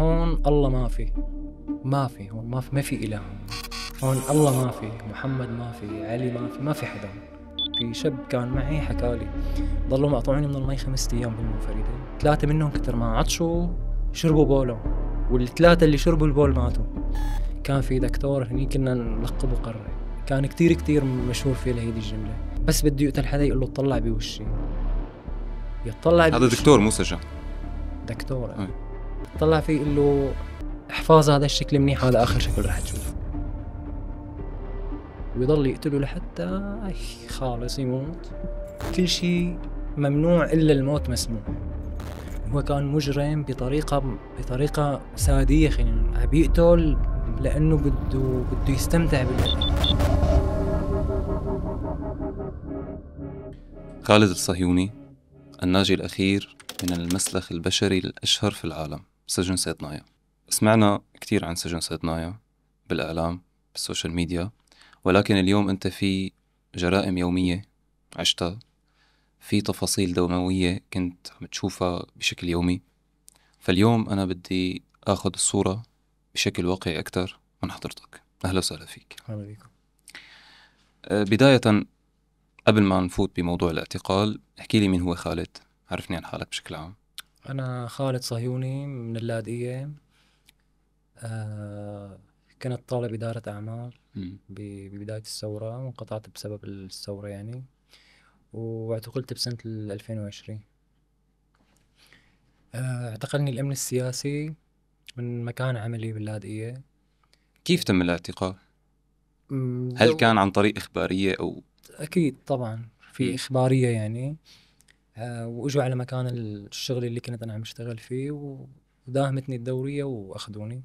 هون الله ما في هون ما في إله. هون الله ما في، محمد ما في، علي ما في حدا. في شاب كان معي حكالي ضلوا مقطوعين من المي 5 أيام بالمنفردة، 3 منهم كتر ما عطشوا شربوا بولهم، والثلاثة اللي شربوا البول ماتوا. كان في دكتور هني كنا نلقبه قرة، كان كتير مشهور في هيدي الجملة، بس بده يقتل حدا يقول له اطلع بوشي، يطلع هذا دكتور مو سجن، دكتور طلع فيه يقول له احفظ هذا الشكل منيح، هذا آخر شكل رح تشوفه. ويضل يقتله لحتى خالص يموت. كل شيء ممنوع إلا الموت مسموح. هو كان مجرم بطريقة سادية، خلينا بيقتل لأنه بده يستمتع بالقتل. خالد الصهيوني الناجي الأخير من المسلخ البشري الأشهر في العالم، سجن صيدنايا. سمعنا كتير عن سجن صيدنايا بالإعلام بالسوشيال ميديا، ولكن اليوم أنت في جرائم يومية عشتها، في تفاصيل دموية كنت عم تشوفها بشكل يومي. فاليوم أنا بدي أخذ الصورة بشكل واقعي أكتر من حضرتك. أهلا وسهلا فيك. أهلا بكم. بداية قبل ما نفوت بموضوع الاعتقال، احكي لي مين هو خالد، عرفني عن حالك بشكل عام. أنا خالد صهيوني من اللاذقية. كنت طالب إدارة أعمال ببداية الثورة، وانقطعت بسبب الثورة يعني، واعتقلت بسنة 2020. اعتقلني الأمن السياسي من مكان عملي باللاذقية. كيف تم الاعتقال؟ هل كان عن طريق إخبارية أو؟ أكيد طبعا في إخبارية يعني. وإجوا على مكان الشغل اللي كنت أنا عم اشتغل فيه، وداهمتني الدورية وأخذوني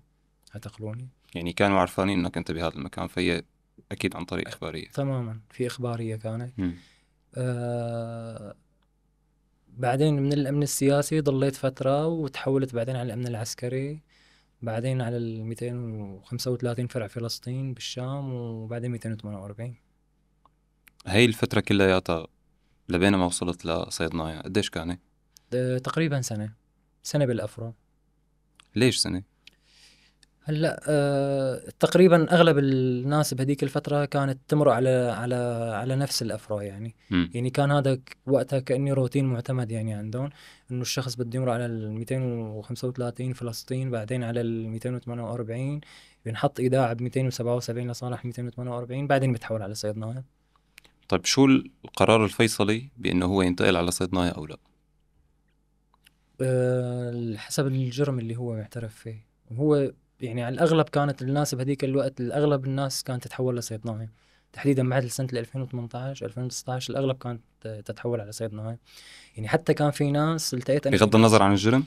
اعتقلوني. يعني كانوا عارفانين إنك أنت بهذا المكان، فهي أكيد عن طريق إخبارية. تماما في إخبارية كانت. بعدين من الأمن السياسي ضليت فترة، وتحولت بعدين على الأمن العسكري، بعدين على 235 فرع فلسطين بالشام، وبعدين 248. هاي الفترة كلها لبين ما وصلت لصيدنايا قديش كانت؟ تقريبا سنة بالأفرع. ليش سنة؟ هلا تقريبا اغلب الناس بهديك الفتره كانت تمر على نفس الافرع يعني. يعني كان هذا وقتها كاني روتين معتمد يعني عندهم، انه الشخص بده يمر على ال 235 فلسطين، بعدين على ال 248 بنحط ايداع ب 277 لصالح 248، بعدين بتحول على صيدنايا. طيب شو القرار الفيصلي بانه هو ينتقل على صيدنايا او لا؟ حسب الجرم اللي هو معترف فيه. هو يعني على الأغلب كانت الناس بهديك الوقت، الأغلب الناس كانت تتحول لصيدنايا تحديدا بعد سنة 2018 2019. الأغلب كانت تتحول على صيدنايا يعني. حتى كان في ناس التقيت أنا بغض النظر عن الجرم؟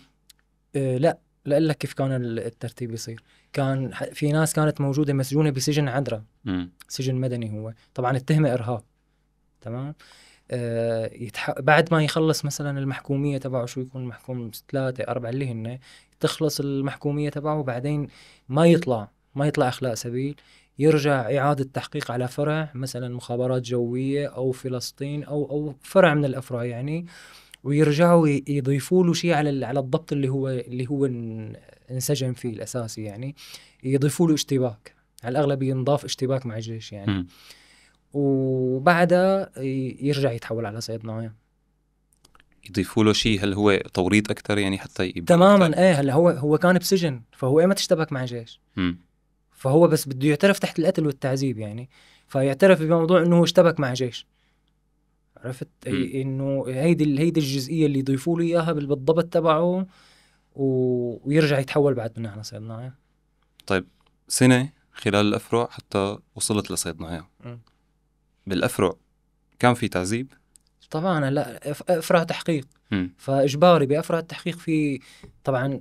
لا لأقول لك كيف كان الترتيب يصير. كان في ناس كانت موجودة مسجونة بسجن عدرا، سجن مدني. هو طبعا التهمة إرهاب، تمام. بعد ما يخلص مثلا المحكومية تبعه، شو يكون محكوم 3-4 اللي هن، تخلص المحكومية تبعه، وبعدين ما يطلع أخلاء سبيل، يرجع إعادة تحقيق على فرع مثلا مخابرات جوية أو فلسطين أو فرع من الأفرع يعني، ويرجعوا يضيفوا له شيء على الضبط اللي هو انسجن فيه الأساسي يعني. يضيفوا له اشتباك، على الأغلب ينضاف اشتباك مع الجيش يعني. وبعدها يرجع يتحول على صيدنايا. يضيفوا له شيء؟ هل هو توريط اكثر يعني حتى يبقى تماما هلا هو كان بسجن، فهو ما تشتبك مع جيش. فهو بس بده يعترف تحت القتل والتعذيب يعني، فيعترف بموضوع انه هو اشتبك مع جيش. عرفت انه هيدي الجزئيه اللي يضيفوا له اياها بالضبط تبعه، ويرجع يتحول بعد منها على صيدنايا. طيب سنه خلال الافرع حتى وصلت لصيدنايا. بالافرع كان في تعذيب؟ طبعا لا، افرع تحقيق. فاجباري بافرع التحقيق في طبعا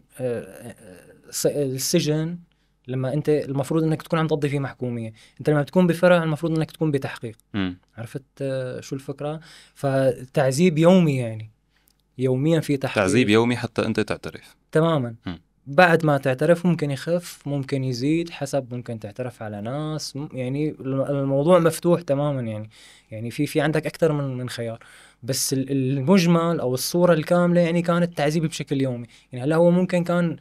السجن. لما انت المفروض انك تكون عم تقضي فيه محكوميه، انت لما تكون بفرع المفروض انك تكون بتحقيق. عرفت شو الفكره؟ فتعذيب يومي يعني، يوميا في تحقيق. تعذيب يومي حتى انت تعترف؟ تماما. بعد ما تعترف ممكن يخف، ممكن يزيد حسب، ممكن تعترف على ناس يعني. الموضوع مفتوح تماما يعني في عندك أكثر من خيار. بس المجمل أو الصورة الكاملة يعني كانت تعذيب بشكل يومي يعني. هلا هو ممكن كان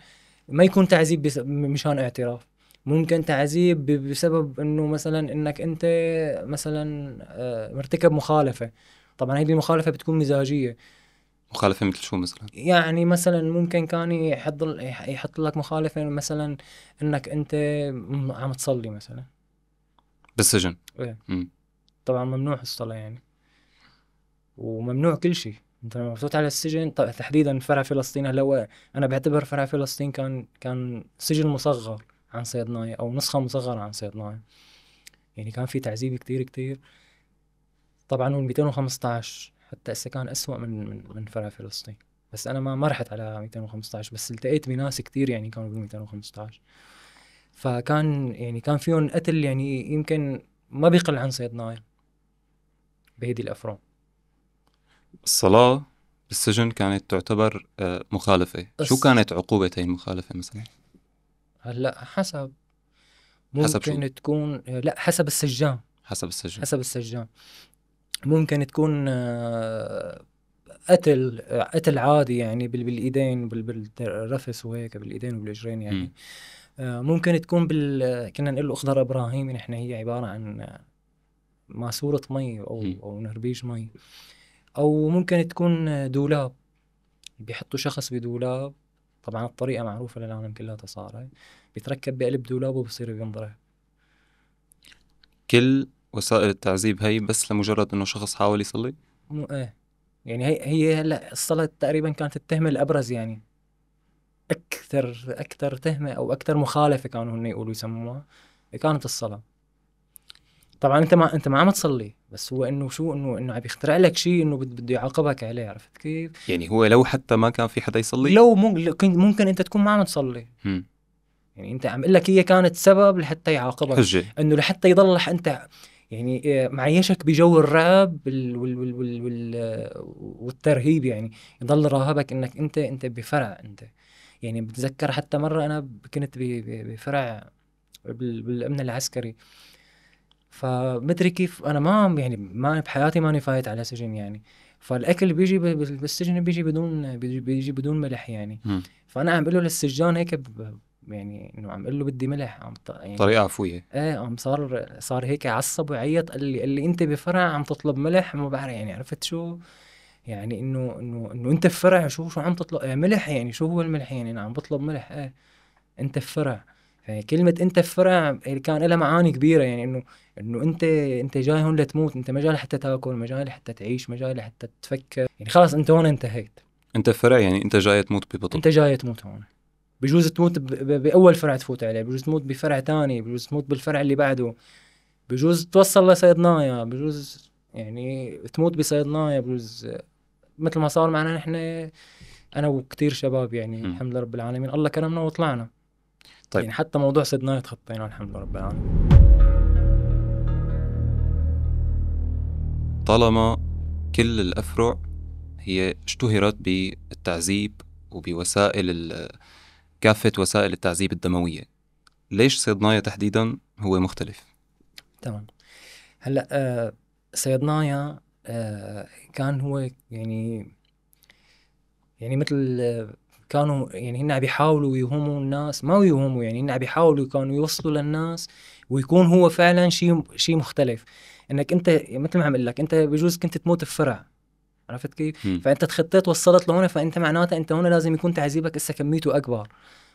ما يكون تعذيب مشان اعتراف، ممكن تعذيب بسبب انه مثلا انك انت مثلا مرتكب مخالفة. طبعا هذه المخالفة بتكون مزاجية. مخالفة مثل شو مثلا؟ يعني مثلا ممكن كان يحط لك مخالفة مثلا انك انت عم تصلي مثلا بالسجن. إيه. طبعا ممنوع الصلاة يعني، وممنوع كل شيء. انت لما بتفوت على السجن تحديدا فرع فلسطين، هلا انا بعتبر فرع فلسطين كان سجن مصغر عن صيدنايا، او نسخة مصغرة عن صيدنايا. يعني كان في تعذيب كتير كتير. طبعا هو 215 حتى هسه كان أسوأ من فرع فلسطين. بس انا ما رحت على 215، بس التقيت بناس كتير يعني كانوا بال 215. فكان يعني كان فيهم قتل يعني يمكن ما بيقل عن صيدنايا بهيدي الافراد. الصلاة بالسجن كانت تعتبر مخالفة. شو كانت عقوبة هاي المخالفة مثلا؟ هلا حسب، حسب شو؟ ممكن تكون لا حسب السجان. حسب السجن. حسب السجان ممكن تكون قتل عادي يعني بالايدين بالرفس وهيك بالايدين وبالرجلين يعني. ممكن تكون كنا نقول له اخضر ابراهيمي نحن، هي عباره عن ماسوره مي او نربيج مي. او ممكن تكون دولاب، بيحطوا شخص بدولاب. طبعا الطريقه معروفه للعالم كلها صار بيتركب بقلب دولاب وبصير بينضرب. كل وسائل التعذيب هي بس لمجرد انه شخص حاول يصلي؟ مو ايه يعني هي هلا الصلاة تقريبا كانت التهمة الأبرز يعني. أكثر تهمة أو أكثر مخالفة كانوا هن يقولوا يسموها كانت الصلاة. طبعا أنت ما عم تصلي، بس هو إنه شو إنه عم يخترع لك شيء إنه بده يعاقبك عليه. عرفت كيف؟ يعني هو لو حتى ما كان في حدا يصلي؟ لو ممكن أنت تكون ما عم تصلي. يعني أنت عم أقول لك هي كانت سبب لحتى يعاقبك. حجة. إنه لحتى يضلح أنت يعني معيشك بجو الرعب والترهيب يعني. يضل راهبك انك انت بفرع انت. يعني بتذكر حتى مرة انا كنت بفرع بالامن العسكري. فمدري كيف انا ما يعني ما بحياتي ماني فايت على سجن يعني. فالاكل بيجي بالسجن بيجي بدون ملح يعني. فانا عم بقول له للسجان هيك يعني انه عم اقول له بدي ملح يعني طريقة عفوية. ايه عم صار هيك عصب وعيط. قال لي انت بفرع عم تطلب ملح، ما بعرف يعني. عرفت شو يعني انه انت بفرع شو عم تطلب ملح يعني. شو هو الملح يعني؟ انا عم بطلب ملح ايه انت بفرع. يعني كلمة انت بفرع كان لها معاني كبيرة يعني انه انت جاي هون لتموت. انت ما جاي لحتى تاكل، ما جاي لحتى تعيش، ما جاي لحتى تفكر يعني. خلاص انت هون انتهيت. انت فرع يعني انت جاي تموت ببطء. انت جاي تموت هون. بجوز تموت باول فرع تفوت عليه، بجوز تموت بفرع تاني، بجوز تموت بالفرع اللي بعده، بجوز توصل لصيدنايا، بجوز يعني تموت بصيدنايا، بجوز مثل ما صار معنا نحن انا وكتير شباب يعني. الحمد لله رب العالمين الله كرمنا وطلعنا. طيب. يعني حتى موضوع صيدنايا تخطينا الحمد لله رب العالمين. طالما كل الأفرع هي اشتهرت بالتعذيب وبوسائل كافة وسائل التعذيب الدموية، ليش صيدنايا تحديدا هو مختلف؟ تمام. هلا صيدنايا كان هو يعني مثل كانوا يعني هن عم بيحاولوا يوهموا الناس، ما يوهموا يعني هن عم بيحاولوا كانوا يوصلوا للناس ويكون هو فعلا شيء مختلف. انك انت مثل ما عم اقول لك انت بجوز كنت تموت بفرع. عرفت كيف؟ فانت تخطيت وصلت لهون، فانت معناته انت هون لازم يكون تعذيبك اسا كميته اكبر.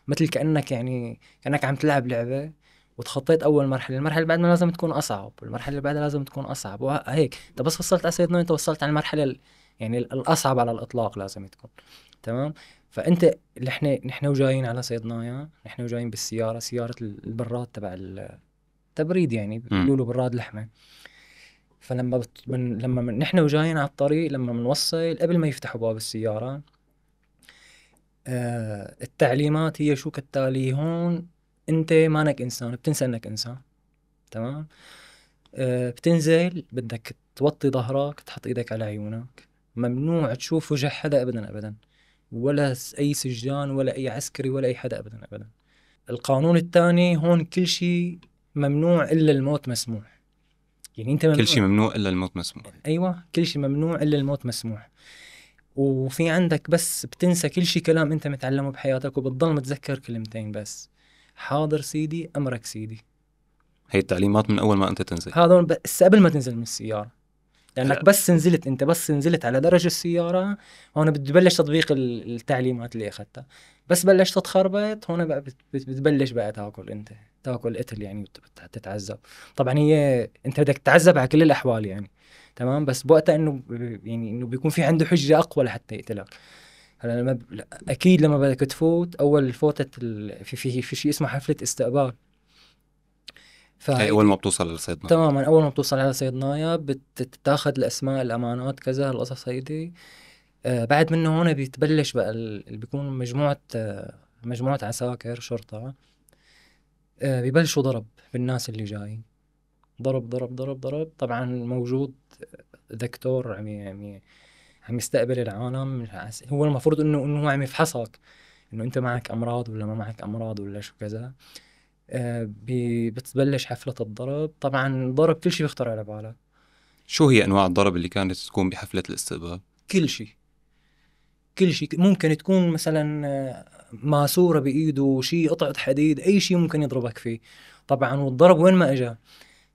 مثل كانك عم تلعب لعبه وتخطيت اول مرحله، المرحله اللي بعدها لازم تكون اصعب، المرحله اللي بعدها لازم تكون اصعب، وهيك انت بس وصلت على سيد انت وصلت على المرحله يعني الاصعب على الاطلاق لازم تكون. تمام. فانت نحن وجايين على صيدنايا، نحن وجايين بالسياره، سياره البراد تبع التبريد يعني بيقولوا له براد لحمه. فلما نحن وجايين على الطريق لما بنوصل قبل ما يفتحوا باب السياره التعليمات هي شو كالتالي. هون انت مانك انسان، بتنسى انك انسان. تمام. بتنزل بدك توطي ظهرك، تحط ايدك على عيونك، ممنوع تشوف وجه حدا ابدا ابدا، ولا اي سجان ولا اي عسكري ولا اي حدا ابدا ابدا. القانون الثاني هون كل شيء ممنوع الا الموت مسموح. يعني انت كل شيء ممنوع. ممنوع إلا الموت مسموح. ايوه كل شيء ممنوع الا الموت مسموح. وفي عندك بس بتنسى كل شي كلام انت متعلمه بحياتك وبتضل متذكر كلمتين بس: حاضر سيدي، امرك سيدي. هي التعليمات من اول ما انت تنزل. هذا بس قبل ما تنزل من السيارة، لانك هلا بس نزلت على درج السيارة، هون بده يبلش تطبيق التعليمات اللي اخذتها. بس بلشت تخربط هون بقى بتبلش بقى تاكل، انت تاكل قتل يعني، تتعذب. طبعا هي انت بدك تتعذب على كل الاحوال يعني، تمام، بس بوقتها انه يعني انه بيكون في عنده حجة اقوى لحتى يقتلك. هلا لما اكيد لما بدك تفوت اول فوتة في شيء اسمه حفلة استقبال. هي اول ما فهيدي بتوصل لصيدنا. تماما اول ما بتوصل على صيدنايا بتتاخد الاسماء، الامانات، كذا، القصص هيدي. بعد منه هون بيتبلش بقى اللي بيكون مجموعة عساكر شرطة. بيبلشوا ضرب بالناس اللي جايين، ضرب ضرب ضرب ضرب. طبعا موجود دكتور عم يستقبل العالم. هو المفروض انه هو عم يفحصك، انه انت معك امراض ولا ما معك امراض ولا شو كذا. بتبلش حفلة الضرب. طبعا الضرب كل شيء بيخطر على بالك. شو هي انواع الضرب اللي كانت تكون بحفلة الاستقبال؟ كل شيء، كل شيء ممكن تكون مثلا ماسورة بإيده، شيء قطعة حديد، أي شيء ممكن يضربك فيه. طبعا والضرب وين ما إجا،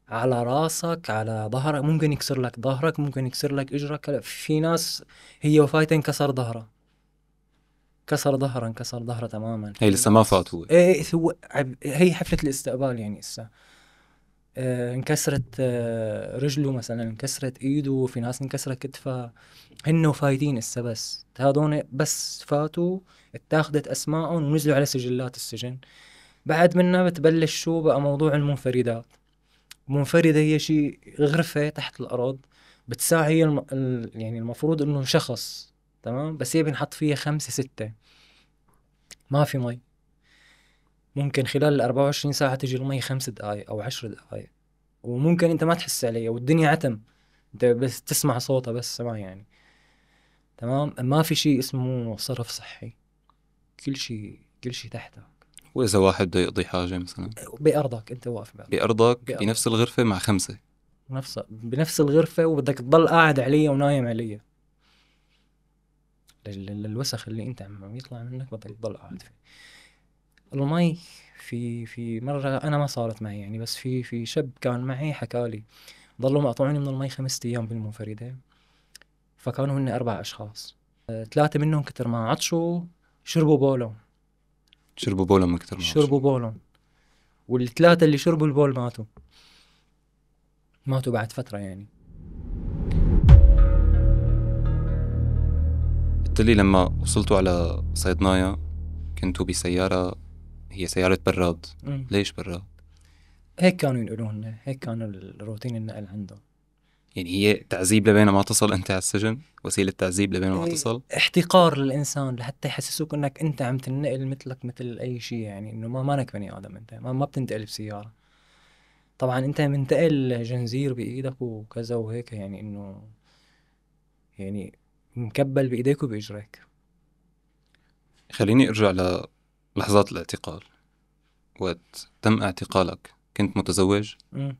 على راسك، على ظهرك، ممكن يكسر لك ظهرك، ممكن يكسر لك إجرك. هلا في ناس هي وفايتين كسر ظهرها، انكسر ظهره تماما. هي في لسه ما فات ناس هو. هي حفلة الاستقبال يعني لسه. انكسرت رجله مثلا، انكسرت ايده، في ناس انكسرت كتفها. هن وفايتين هسه، بس هذول بس فاتوا، اتاخدت اسمائهم ونزلوا على سجلات السجن. بعد منها بتبلش شو بقى موضوع المنفردات. منفردة هي شيء غرفة تحت الأرض بتساع. هي يعني المفروض إنه شخص، تمام، بس هي بنحط فيها 5 6. ما في مي، ممكن خلال 24 ساعة تجي المي 5 دقايق أو 10 دقايق، وممكن أنت ما تحس عليها والدنيا عتم، أنت بس تسمع صوتها بس سمع يعني. تمام، ما في شيء اسمه صرف صحي، كل شيء تحتك. واذا واحد بده يقضي حاجة مثلا بأرضك، أنت واقف بأرضك بأرضك بنفس الغرفة مع 5. بنفس الغرفة، وبدك تضل قاعد عليها ونايم عليها. الوسخ اللي أنت عم يطلع منك بدك تضل قاعد فيه. المي، في مرة أنا ما صارت معي يعني، بس في شاب كان معي حكالي ضلوا مقطوعين من المي 5 أيام بالمنفردة. فكانوا هن 4 أشخاص. 3 منهم كتر ما عطشوا شربوا بولون. شربوا بولا من كتر ما عطشوا. شربوا بولون، والثلاثة اللي شربوا البول ماتوا بعد فترة يعني. قلت لي لما وصلتوا على صيدنايا كنتوا بسيارة، هي سيارة براد. مم. ليش براد؟ هيك كانوا ينقلون، هيك كان الروتين النقل عندهم. يعني هي تعذيب لبين ما تصل انت على السجن، وسيلة تعذيب لبين ما تصل. احتقار للإنسان لحتى يحسسوك انك انت عم تنقل مثلك مثل اي شيء يعني، انه مانك بني ادم، انت ما بتنتقل بسيارة. طبعا انت منتقل جنزير بايدك وكذا وهيك يعني، انه يعني مكبل بايديك وباجريك. خليني ارجع للحظات الاعتقال. وقت تم اعتقالك كنت متزوج؟ مم.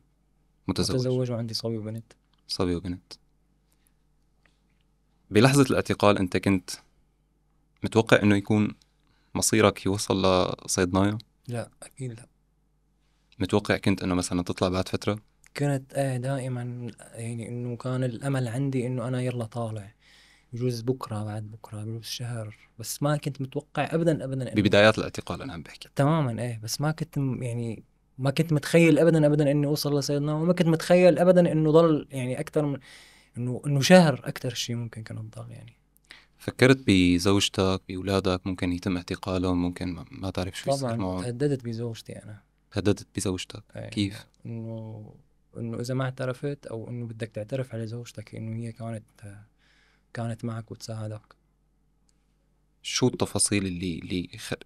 متزوج. متزوج وعندي صبي وبنت. صبي وبنت. بلحظة الاعتقال انت كنت متوقع انه يكون مصيرك يوصل لصيدنايا؟ لا اكيد لا. متوقع كنت انه مثلا تطلع بعد فترة؟ كنت دائما يعني انه كان الامل عندي انه انا يلا طالع، بجوز بكره، بعد بكره، بجوز شهر، بس ما كنت متوقع ابدا ابدا انه. ببدايات الاعتقال انا عم بحكي. تماما بس ما كنت يعني ما كنت متخيل ابدا ابدا اني اوصل لسيدنا، وما كنت متخيل ابدا انه ضل يعني اكثر من انه شهر، اكثر شيء ممكن كان تضل يعني. فكرت بزوجتك بأولادك ممكن يتم اعتقالهم، ممكن ما تعرف شو يصير طبعا معهم؟ هددت بزوجتي انا. هددت بزوجتك انه كيف؟ انه اذا ما اعترفت، او انه بدك تعترف على زوجتك انه هي كانت معك وتساعدك. شو التفاصيل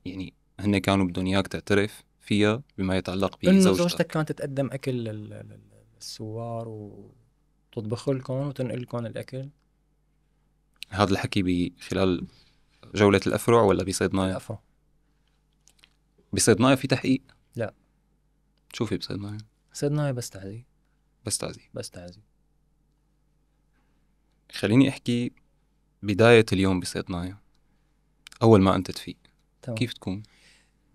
يعني هن كانوا بدهم اياك تعترف فيها بما يتعلق انه زوجتك بزوجتك؟ كانت تقدم اكل للثوار وتطبخ لكم وتنقل لكم الاكل. هذا الحكي بخلال جولة الأفرع ولا بصيدنايا؟ الافرع. بصيدنايا في تحقيق؟ لا، شو في بصيدنايا؟ سيدنا بس تعذيب. بس تعذيب. بس تعذيب. خليني أحكي بداية اليوم بصيدنايا أول ما أنت تفيق كيف تكون؟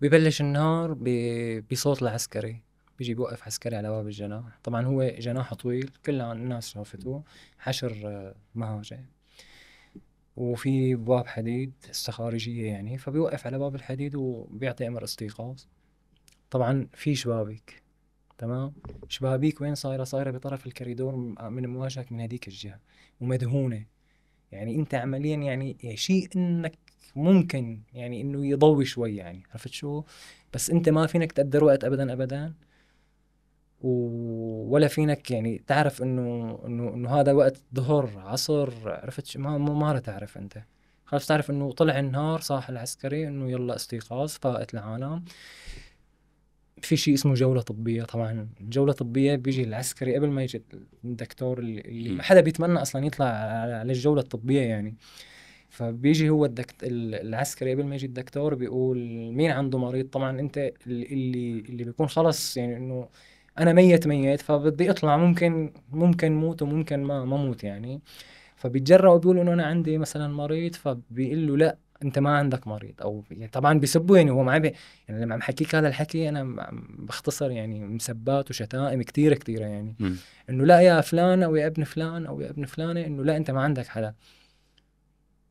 ببلش النهار بصوت العسكري، بيجي بوقف عسكري على باب الجناح. طبعا هو جناح طويل كل الناس شافته، حشر مهاجم، وفي باب حديد استخارجية يعني، فبيوقف على باب الحديد وبيعطي أمر استيقاظ. طبعا في شبابيك، تمام، شبابيك وين صايرة بطرف الكوريدور من مواجهك من هذيك الجهة، ومدهونة. يعني انت عمليا يعني شيء انك ممكن يعني انه يضوي شوي، يعني عرفت شو، بس انت ما فينك تقدر وقت ابدا ابدا، ولا فينك يعني تعرف انه هذا وقت ظهر عصر، عرفت شو، ما رح تعرف انت. خلاص تعرف انه طلع النهار، صاح العسكري انه يلا استيقاظ، فائت العالم. في شيء اسمه جولة طبية. طبعا جولة طبية بيجي العسكري قبل ما يجي الدكتور، اللي ما حدا بيتمنى اصلا يطلع على الجولة الطبية يعني. فبيجي هو العسكري قبل ما يجي الدكتور بيقول مين عنده مريض. طبعا انت اللي بيكون خلص يعني انه انا ميت، فبدي اطلع، ممكن موت وممكن ما موت يعني. فبيتجرأ وبيقول انه انا عندي مثلا مريض، فبيقول له لا انت ما عندك مريض، او يعني طبعا بيسبوا يعني، هو معي يعني لما عم حكيك هذا الحكي انا بختصر يعني مسبات وشتائم كتيرة يعني. انه لا يا فلان او يا ابن فلان او يا ابن فلانة، انه لا انت ما عندك حدا،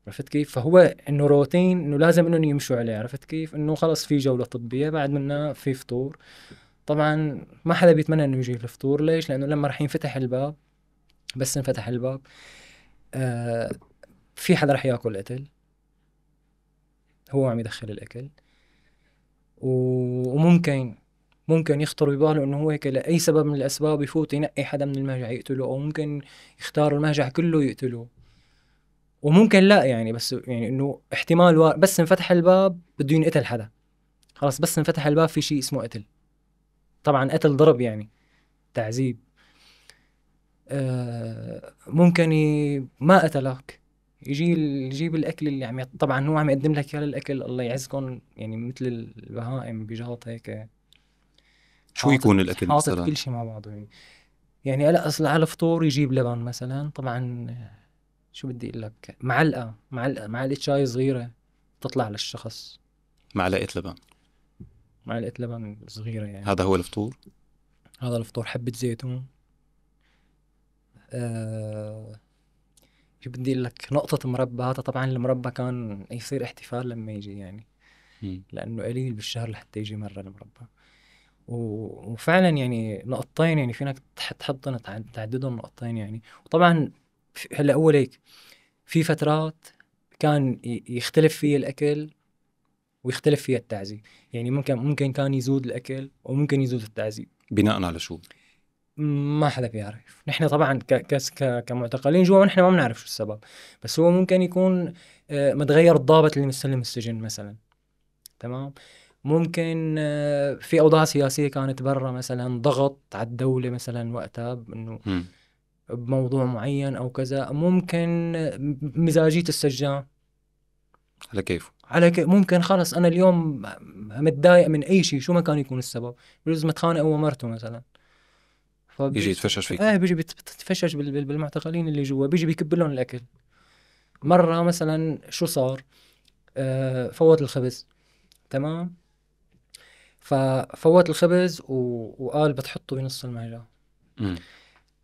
عرفت كيف. فهو انه روتين انه لازم انه يمشوا عليه، عرفت كيف، انه خلص في جولة طبية بعد منها في فطور. طبعا ما حدا بيتمنى انه يجي الفطور، ليش؟ لانه لما رح ينفتح الباب، بس انفتح الباب آه في حدا رح ياكل اكل، هو عم يدخل الاكل، وممكن يخطر بباله انه هو هيك لاي سبب من الاسباب يفوت ينقي حدا من المهجع يقتله، او ممكن يختار المهجع كله يقتله، وممكن لا يعني، بس يعني انه احتمال بس انفتح الباب بده ينقتل حدا، خلاص بس انفتح الباب في شيء اسمه قتل. طبعا قتل ضرب يعني تعذيب. ممكن ما قتلك، يجيب الاكل اللي طبعا هو عم يقدم لك اياه، الاكل الله يعزكم يعني مثل البهائم بجاط هيك، شو يكون الأكل حاطط مثلا؟ كل شيء مع بعضه يعني. يعني هلا اصلا على الفطور يجيب لبن مثلا، طبعا شو بدي اقول لك، معلقه شاي صغيره تطلع للشخص، معلقة لبن، معلقه لبن صغيره يعني. هذا هو الفطور. هذا الفطور. حبه زيتون، شو بدي اقول لك، نقطه مربى. هذا طبعا المربى كان يصير احتفال لما يجي يعني، لانه قليل بالشهر لحتى يجي مره المربى. وفعلا يعني نقطتين يعني فينك تحطهم تعددهم نقطتين يعني. وطبعا هلا اول هيك في فترات كان يختلف فيها الاكل ويختلف فيها التعذيب، يعني ممكن كان يزود الاكل وممكن يزود التعذيب. بناء على شو؟ ما حدا بيعرف. نحن طبعا كمعتقلين جوا نحن ما بنعرف شو السبب، بس هو ممكن يكون متغير الضابط اللي مستلم السجن مثلا، تمام. ممكن في أوضاع سياسية كانت برا، مثلا ضغط على الدولة مثلا وقتها إنه بموضوع معين أو كذا. ممكن مزاجية السجان على كيف؟ ممكن خلص أنا اليوم متضايق من أي شيء، شو ما كان يكون السبب، بجوز متخانق هو مرته مثلا، بيجي يتفشش فيك. بيجي بيتفشش بالمعتقلين اللي جوا، بيجي بيكب لهم الأكل. مرة مثلا شو صار، فوت الخبز، تمام، ففوت الخبز وقال بتحطه بنص المعجون.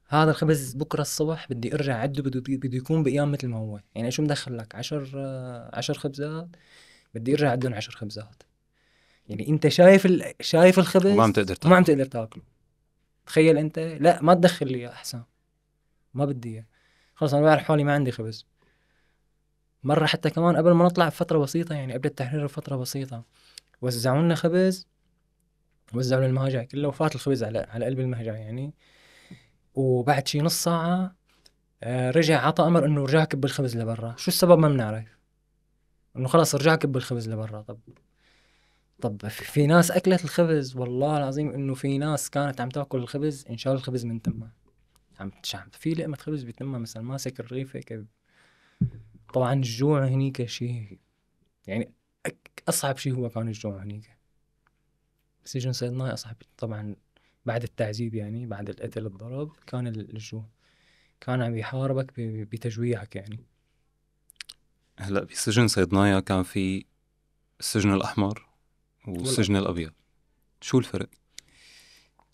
هذا الخبز بكرة الصبح بدي ارجع عده، بده يكون بقيام مثل ما هو. يعني شو مدخل لك 10 خبزات، بدي ارجع عدهم 10 خبزات. يعني انت شايف الخبز وما عم تقدر وما عم تاكله. تقدر تاكله. تخيل انت، لا ما تدخل لي احسن، ما بدي اياه، خلص انا بعرف حالي ما عندي خبز. مرة حتى كمان قبل ما نطلع بفترة بسيطة، يعني قبل التحرير بفترة بسيطة، وزعوا لنا خبز، وزعوا للمهاجع كله، وفات الخبز على قلب المهجع يعني. وبعد شي نص ساعة رجع عطى أمر إنه رجع كب الخبز لبرا. شو السبب ما بنعرف، إنه خلاص رجع كب الخبز لبرا. طب في ناس أكلت الخبز، والله العظيم إنه في ناس كانت عم تاكل الخبز إن شاء الله الخبز من تمها، عم في لقمة خبز بتمها مثلا، ماسك الرغيف هيك. طبعا الجوع هنيك شيء يعني أصعب شيء هو كان الجوع هنيك. سجن صيدناي أصعب طبعا بعد التعذيب، يعني بعد القتل الضرب كان الجوع، كان عم يحاربك بتجويعك يعني. هلا بسجن صيدنايا كان في السجن الأحمر والسجن الأبيض، شو الفرق؟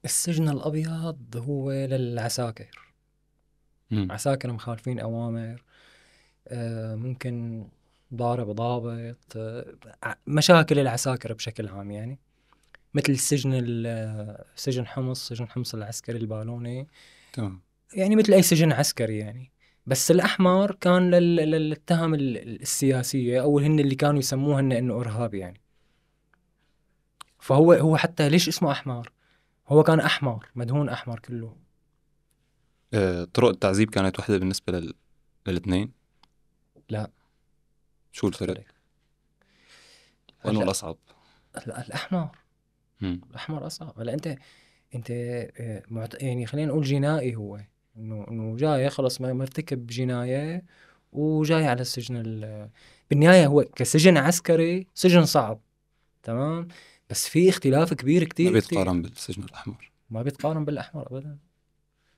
السجن الأبيض هو للعساكر، عساكر مخالفين أوامر، ممكن ضارب ضابط، مشاكل العساكر بشكل عام يعني، مثل سجن حمص العسكري البالوني، تمام. يعني مثل أي سجن عسكري يعني. بس الأحمر كان للتهم السياسية، أو هن اللي كانوا يسموهن إنه إرهابي يعني. فهو حتى ليش اسمه أحمر؟ هو كان أحمر، مدهون أحمر كله. طرق التعذيب كانت وحدة بالنسبة للاثنين؟ لا، شو الفرق؟ وأنه الأصعب؟ الأحمر. الأحمر أصعب. هلا أنت يعني خلينا نقول جنائي، هو إنه جاي خلص مرتكب جناية وجاي على السجن. بالنهاية هو كسجن عسكري سجن صعب، تمام، بس في اختلاف كبير كتير. ما بيتقارن بالسجن الأحمر. ما بيتقارن بالأحمر أبدا.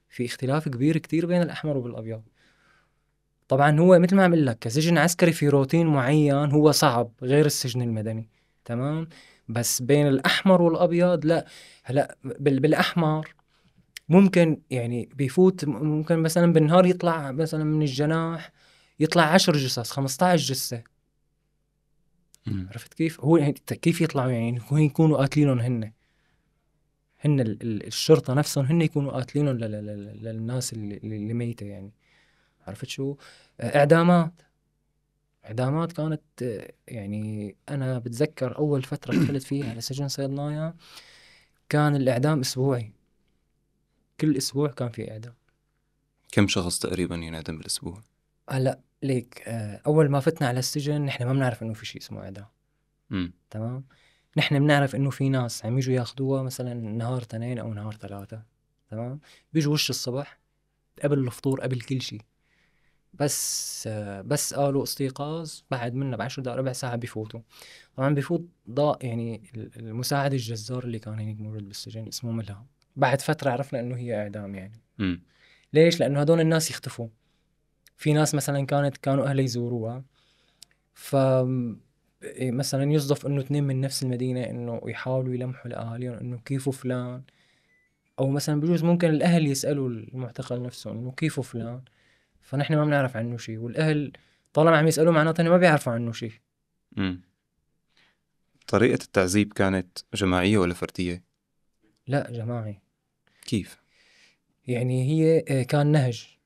في اختلاف كبير كتير بين الأحمر وبالأبيض. طبعا هو مثل ما عم اقول لك كسجن عسكري في روتين معين هو صعب غير السجن المدني، تمام. بس بين الأحمر والأبيض لا. هلا بالأحمر ممكن يعني بيفوت، ممكن مثلا بالنهار يطلع مثلا من الجناح يطلع 10 جثث 15 جثة. عرفت كيف؟ هو يعني كيف يطلعوا يعني يكونوا قاتلينهم هن الشرطة نفسهم هن يكونوا قاتلينهم للناس اللي ميتة يعني. عرفت شو؟ إعدامات كانت، يعني أنا بتذكر أول فترة دخلت فيها على سجن صيدنايا كان الإعدام أسبوعي، كل أسبوع كان في إعدام. كم شخص تقريبا ينعدم بالأسبوع؟ هلا ليك، أول ما فتنا على السجن نحن ما بنعرف إنه في شيء اسمه إعدام. تمام. نحن بنعرف إنه في ناس عم يجوا ياخدوها مثلا نهار 2 أو نهار 3. تمام. بيجوا وش الصبح قبل الفطور قبل كل شيء، بس قالوا استيقاظ بعد منا ب10 دقائق ربع ساعة بيفوتوا. طبعا بيفوت يعني المساعد الجزار اللي كان هيك موجود بالسجن اسمه ملهم. بعد فترة عرفنا انه هي اعدام يعني. ليش؟ لانه هدول الناس يختفوا. في ناس مثلا كانوا اهل يزوروها، ف مثلا يصدف انه 2 من نفس المدينة انه يحاولوا يلمحوا لاهاليهم انه كيفه فلان، او مثلا بجوز ممكن الاهل يسألوا المعتقل نفسه انه كيفه فلان، فنحن ما بنعرف عنه شيء، والاهل طالما عم يسألوا معناته ما بيعرفوا عنه شيء. طريقة التعذيب كانت جماعية ولا فردية؟ لا، جماعي. كيف؟ يعني هي كان نهج،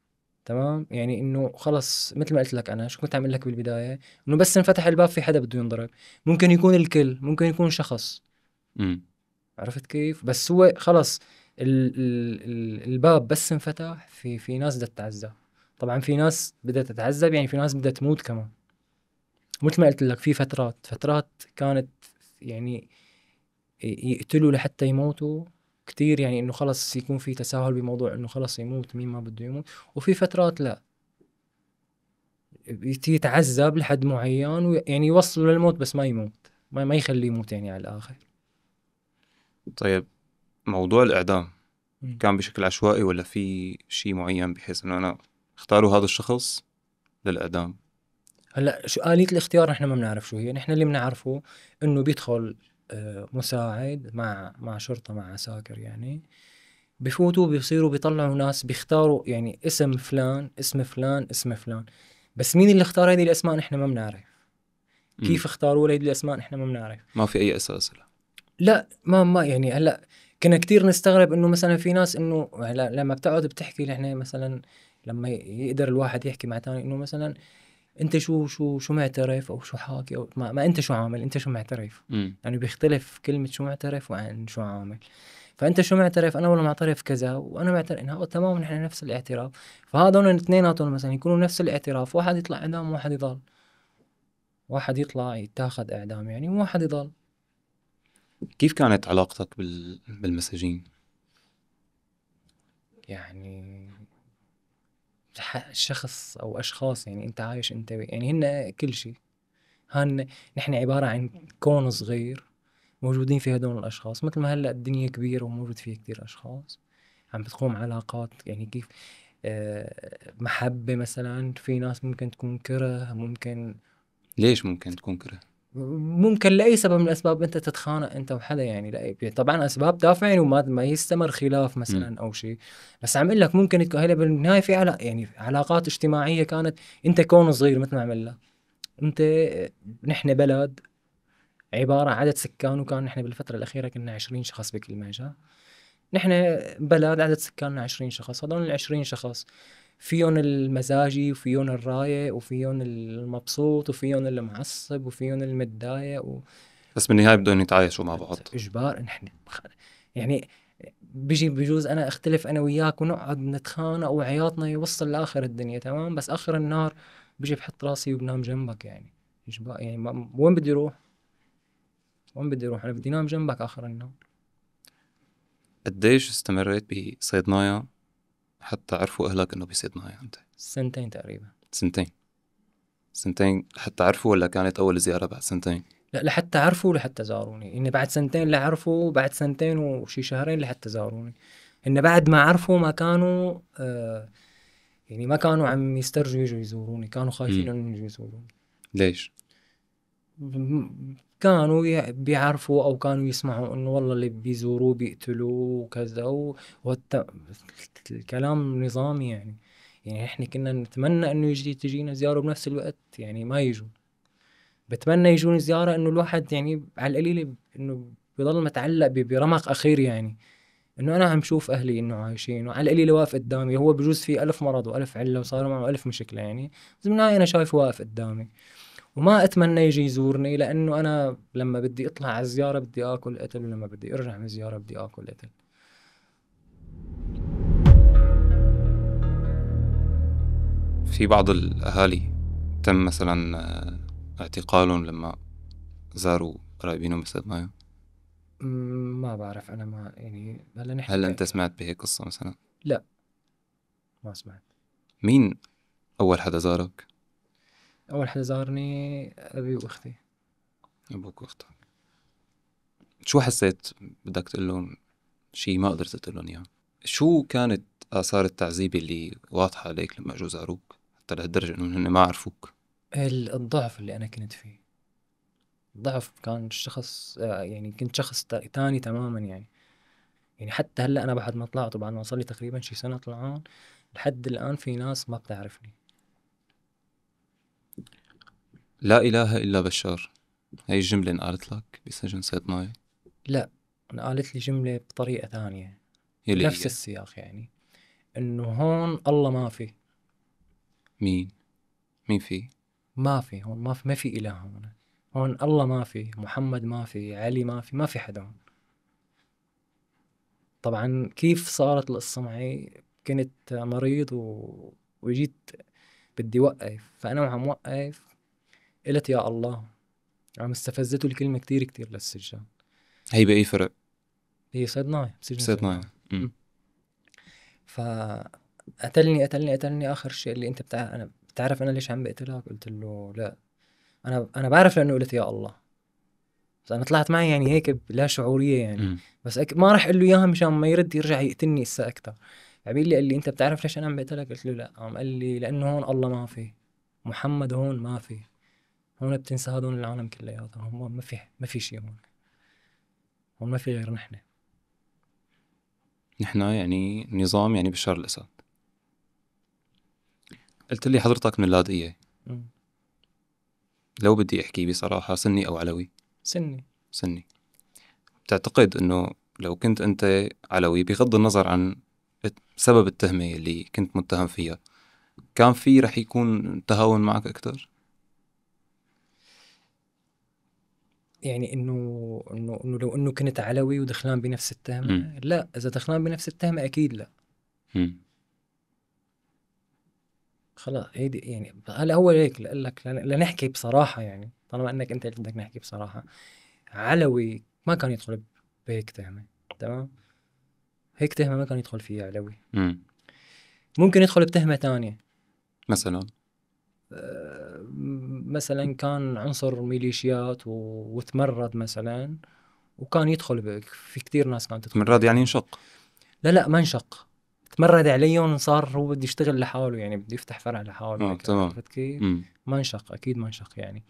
تمام. يعني انه خلص مثل ما قلت لك، انا شو كنت عم اقول لك بالبدايه، انه بس انفتح الباب في حدا بده ينضرب، ممكن يكون الكل، ممكن يكون شخص. عرفت كيف؟ بس هو خلص الباب بس انفتح، في ناس بدها تتعذب. طبعا في ناس بدها تتعذب، يعني في ناس بدها تموت كمان. مثل ما قلت لك في فترات كانت يعني يقتلوا لحتى يموتوا كتير، يعني انه خلص يكون في تساهل بموضوع انه خلص يموت مين ما بده يموت. وفي فترات لا، يتعذب لحد معين يعني يوصلوا للموت بس ما يموت، ما يخليه يموت يعني على الآخر. طيب موضوع الإعدام كان بشكل عشوائي ولا في شيء معين بحيث انه انا اختاروا هذا الشخص للإعدام؟ هلا شو آلية الاختيار نحن ما بنعرف شو هي. نحن اللي بنعرفه انه بيدخل مساعد مع شرطة مع عساكر يعني، بفوتوا بيصيروا بيطلعوا ناس بيختاروا يعني اسم فلان اسم فلان اسم فلان. بس مين اللي اختار هذه الاسماء نحن ما بنعرف. كيف اختاروا هذه الاسماء نحن ما بنعرف. ما في اي اساس له. لا، ما يعني هلا كنا كتير نستغرب انه مثلا في ناس انه لما بتقعد بتحكي نحن مثلا لما يقدر الواحد يحكي مع تاني انه مثلا انت شو معترف او شو حاكي او ما انت شو عامل، انت شو معترف. يعني بيختلف كلمة شو معترف وعن شو عامل. فانت شو معترف؟ انا والله معترف كذا وانا معترف انه تمام نحن نفس الاعتراف. فهذول الاثنيناتهم مثلا يكونوا نفس الاعتراف، واحد يطلع اعدام وواحد يضل، واحد يطلع يتاخذ اعدام يعني وواحد يضل. كيف كانت علاقتك بالمساجين؟ يعني شخص او اشخاص يعني انت عايش انت يعني هن كل شيء. نحن عبارة عن كون صغير موجودين في هدول الاشخاص، مثل ما هلا الدنيا كبيرة وموجود فيها كتير اشخاص عم بتقوم علاقات. يعني كيف محبة مثلا، في ناس ممكن تكون كره، ممكن. ليش ممكن تكون كره؟ ممكن لأي سبب من الأسباب أنت تتخانق أنت وحدا يعني، لأي طبعا أسباب دافعة يعني، وما ما يستمر خلاف مثلا أو شيء. بس عم أقول لك ممكن تكون هلا بالنهاية في يعني علاقات اجتماعية كانت. أنت كون صغير مثل ما عمل لك أنت، نحن بلد عبارة عن عدد سكان، وكان نحن بالفترة الأخيرة كنا 20 شخص بكل مجال. نحن بلد عدد سكاننا 20 شخص، هذول ال20 شخص فيهم المزاجي وفيهم الرايق وفيهم المبسوط وفيهم المعصب وفيهم المتضايق بس بالنهاية بدهم يتعايشوا مع بعض. إجبار نحن يعني بجوز أنا أختلف أنا وياك ونقعد نتخانق وعياطنا يوصل لآخر الدنيا تمام، بس آخر النهار بيجي بحط راسي وبنام جنبك يعني. إجبار يعني وين بدي أروح؟ وين بدي أروح؟ أنا بدي نام جنبك آخر النهار. قديش استمريت بصيدنايا حتى عرفوا أهلك إنه بصيدنايا أنت؟ 2 تقريبا. 2 حتى عرفوا، ولا كانت أول زيارة بعد 2؟ لا، لحتى عرفوا لحتى زاروني، إن بعد 2 لا عرفوا، بعد 2 وشي شهرين لحتى زاروني. إن بعد ما عرفوا ما كانوا يعني ما كانوا عم يسترجوا يجوا يزوروني، كانوا خايفين إنه يجوا يزوروني. ليش؟ كانوا بيعرفوا أو كانوا يسمعوا إنه والله اللي بيزوروه بيقتلوه وكذا الكلام نظامي يعني. يعني إحنا كنا نتمنى إنه تجينا زيارة بنفس الوقت يعني ما يجوا. بتمنى يجون زيارة إنه الواحد يعني على القليل إنه بيضل متعلق برمق أخير يعني، إنه أنا عم شوف أهلي إنه عايشين، وعلى القليل واقف قدامي. هو بجوز فيه 1000 مرض و1000 علة وصار معه 1000 مشكلة يعني، بس بالنهاية أنا شايفه واقف قدامي. وما أتمنى يجي يزورني، لأنه أنا لما بدي أطلع على الزيارة بدي آكل قتل، ولما بدي أرجع من الزيارة بدي آكل قتل. في بعض الأهالي تم مثلا اعتقالهم لما زاروا قرايبينهم بصيدنايا. ما بعرف أنا، ما يعني هلا نحن هل أنت سمعت بهيك قصة مثلا؟ لا، ما سمعت. مين أول حدا زارك؟ أول حدا زارني أبي وأختي. أبوك وأختك. شو حسيت بدك تقول لهم شي ما قدرت تقول لهم إياه؟ شو كانت آثار التعذيب اللي واضحة عليك لما أجوا زاروك حتى لهالدرجة إنه هن ما عرفوك؟ الضعف اللي أنا كنت فيه، ضعف. كان الشخص يعني كنت شخص تاني تماما يعني. يعني حتى هلا انا بعد ما طلعت وبعد ما صار لي تقريبا شي سنه طلعان، لحد الان في ناس ما بتعرفني. لا إله إلا بشار، هاي الجملة انقالت لك بسجن صيدنايا؟ لا، انا قالت لي جمله بطريقه ثانيه يلي بنفس هي السياق يعني، انه هون الله ما في. مين في؟ ما في هون، ما في اله هون. هون الله ما في، محمد ما في، علي ما في حدا هون. طبعا كيف صارت القصه معي؟ كنت مريض وجيت بدي وقف، فانا وعم وقف قلت يا الله. عم استفزته الكلمه كتير كتير للسجان. هي بأي فرق؟ هي صيدناية، بسجن صيدنايا. صيدناية. فقتلني آخر شيء اللي أنت أنا بتعرف أنا ليش عم بقتلك؟ قلت له لا، أنا بعرف لأنه قلت يا الله. بس أنا طلعت معي يعني هيك لا شعورية يعني. بس ما راح أقول له إياها مشان ما يرد يرجع يقتلني إسا أكتر. قال لي أنت بتعرف ليش أنا عم بقتلك؟ قلت له لا. قال لي لأنه هون الله ما في، محمد هون ما في، هون بتنسى هذول العالم كلياتهم، هون ما في شيء هون ما في غير نحن. يعني نظام يعني بشار الأسد. قلت لي حضرتك من اللاذقية. لو بدي أحكي بصراحة، سني أو علوي؟ سني. بتعتقد أنه لو كنت أنت علوي، بغض النظر عن سبب التهمة اللي كنت متهم فيها، كان في رح يكون تهاون معك أكتر؟ يعني انه لو انه كنت علوي ودخلان بنفس التهمة، لا. اذا دخلان بنفس التهمة اكيد لا. خلاص هيدي يعني. هلا هو هيك لك لنحكي بصراحة يعني، طالما انك انت بدك نحكي بصراحة، علوي ما كان يدخل بهيك تهمة. تمام، هيك تهمة ما كان يدخل فيها علوي. ممكن يدخل بتهمة تانية. مثلا كان عنصر ميليشيات وتمرد مثلا، وكان يدخل في كتير ناس كانت تدخل. تمرد يعني انشق؟ لا ما انشق. تمرد عليهم، صار هو بده يشتغل لحاله يعني، بده يفتح فرع لحاله. تمام. عرفت كيف؟ ما انشق، اكيد ما انشق يعني.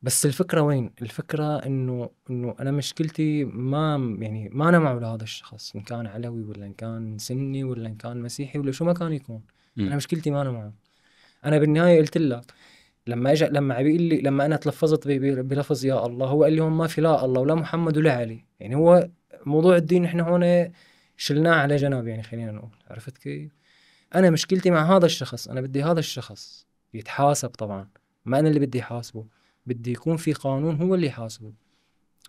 بس الفكرة وين؟ الفكرة انه انا مشكلتي ما يعني ما انا معه لهذا الشخص، ان كان علوي ولا ان كان سني ولا ان كان مسيحي ولا شو ما كان يكون. انا مشكلتي ما انا معه. انا بالنهاية قلت لك لما اجى، لما بيقول لي، لما انا تلفظت بلفظ يا الله، هو قال لي هون ما في لا الله ولا محمد ولا علي. يعني هو موضوع الدين احنا هون شلناه على جنب يعني، خلينا نقول. عرفت كيف؟ انا مشكلتي مع هذا الشخص، انا بدي هذا الشخص يتحاسب طبعا، ما انا اللي بدي حاسبه. بدي يكون في قانون هو اللي يحاسبه،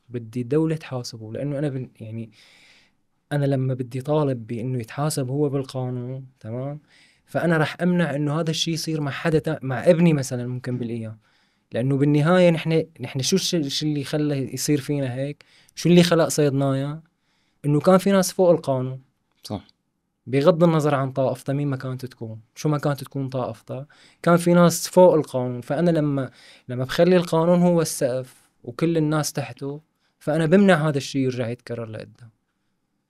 بدي الدولة تحاسبه. لانه انا يعني انا لما بدي طالب بانه يتحاسب هو بالقانون، تمام، فانا راح امنع انه هذا الشيء يصير مع حدا، مع ابني مثلا ممكن بالايام. لانه بالنهايه نحن شو الشيء اللي خلى يصير فينا هيك؟ شو اللي خلق صيدنايا؟ انه كان في ناس فوق القانون. صح. بغض النظر عن طائفته، مين ما كانت تكون، شو ما كانت تكون طائفته، كان في ناس فوق القانون. فانا لما بخلي القانون هو السقف وكل الناس تحته، فانا بمنع هذا الشيء يرجع يتكرر لقدام.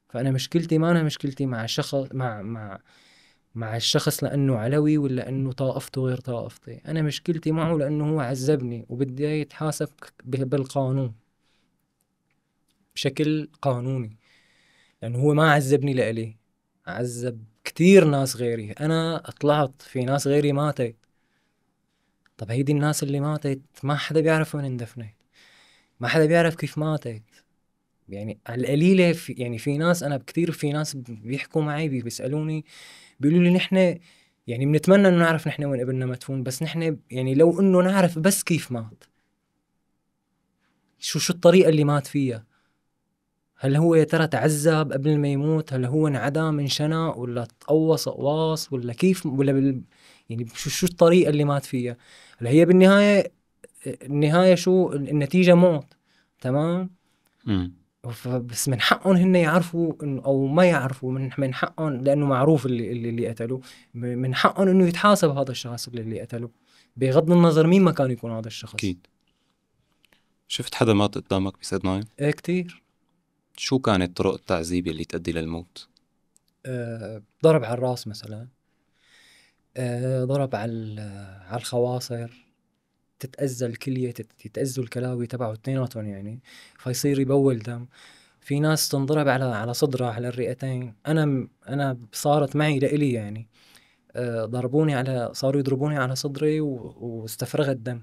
فانا مشكلتي ما انا مشكلتي مع شخص، مع الشخص لانه علوي ولا انه طائفته غير طائفتي. انا مشكلتي معه لانه هو عذبني وبدي يتحاسب بالقانون، بشكل قانوني. لانه هو ما عذبني لإلي، عذب كتير ناس غيري. انا طلعت في ناس غيري ماتت. طب هيدي الناس اللي ماتت ما حدا بيعرف وين اندفنت، ما حدا بيعرف كيف ماتت. يعني على القليلة يعني في ناس، انا كتير في ناس بيحكوا معي بيسألوني، بيقولوا لي نحن يعني بنتمنى انه نعرف نحن وين ابننا مدفون، بس نحن يعني لو انه نعرف بس كيف مات، شو الطريقة اللي مات فيها. هل هو يا ترى تعذب قبل ما يموت؟ هل هو انعدم، انشنق، ولا تقوص قواص، ولا كيف، ولا يعني شو الطريقة اللي مات فيها؟ هلا هي بالنهاية، النهاية شو النتيجة؟ موت. تمام. بس من حقهم هن يعرفوا او ما يعرفوا، من حقهم، لانه معروف اللي قتلوا، من حقهم انه يتحاسب هذا الشخص اللي قتله، بغض النظر مين ما كان يكون هذا الشخص. اكيد. شفت حدا مات قدامك بصيدنايا؟ ايه كتير. شو كانت طرق التعذيب اللي تؤدي للموت؟ ضرب على الراس مثلا، ضرب على الخواصر، تتأذى الكلية، تتأذوا الكلاوي تبعه اثنيناتهم يعني، فيصير يبول دم. في ناس تنضرب على صدرها، على الرئتين. انا صارت معي لإلي يعني، صاروا يضربوني على صدري واستفرغت دم.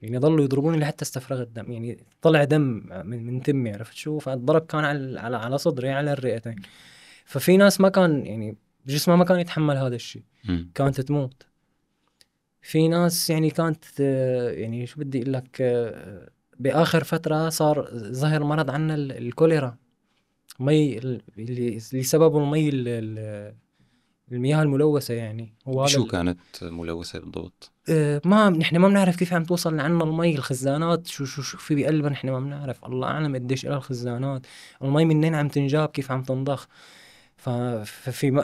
يعني ضلوا يضربوني لحتى استفرغت دم، يعني طلع دم من تمي. عرفت شو؟ فالضرب كان على صدري، على الرئتين. ففي ناس ما كان يعني جسمها ما كان يتحمل هذا الشيء، كانت تموت. في ناس يعني كانت يعني شو بدي اقول لك، باخر فتره صار ظهر مرض عنا الكوليرا، مي اللي سببه المياه الملوثه يعني. هو شو هذا كانت ملوثة بالضبط؟ ما نحن ما بنعرف كيف عم توصل لعنا المي. الخزانات شو في بقلبها نحن ما بنعرف، الله اعلم قديش لها الخزانات. المي منين عم تنجاب، كيف عم تنضخ.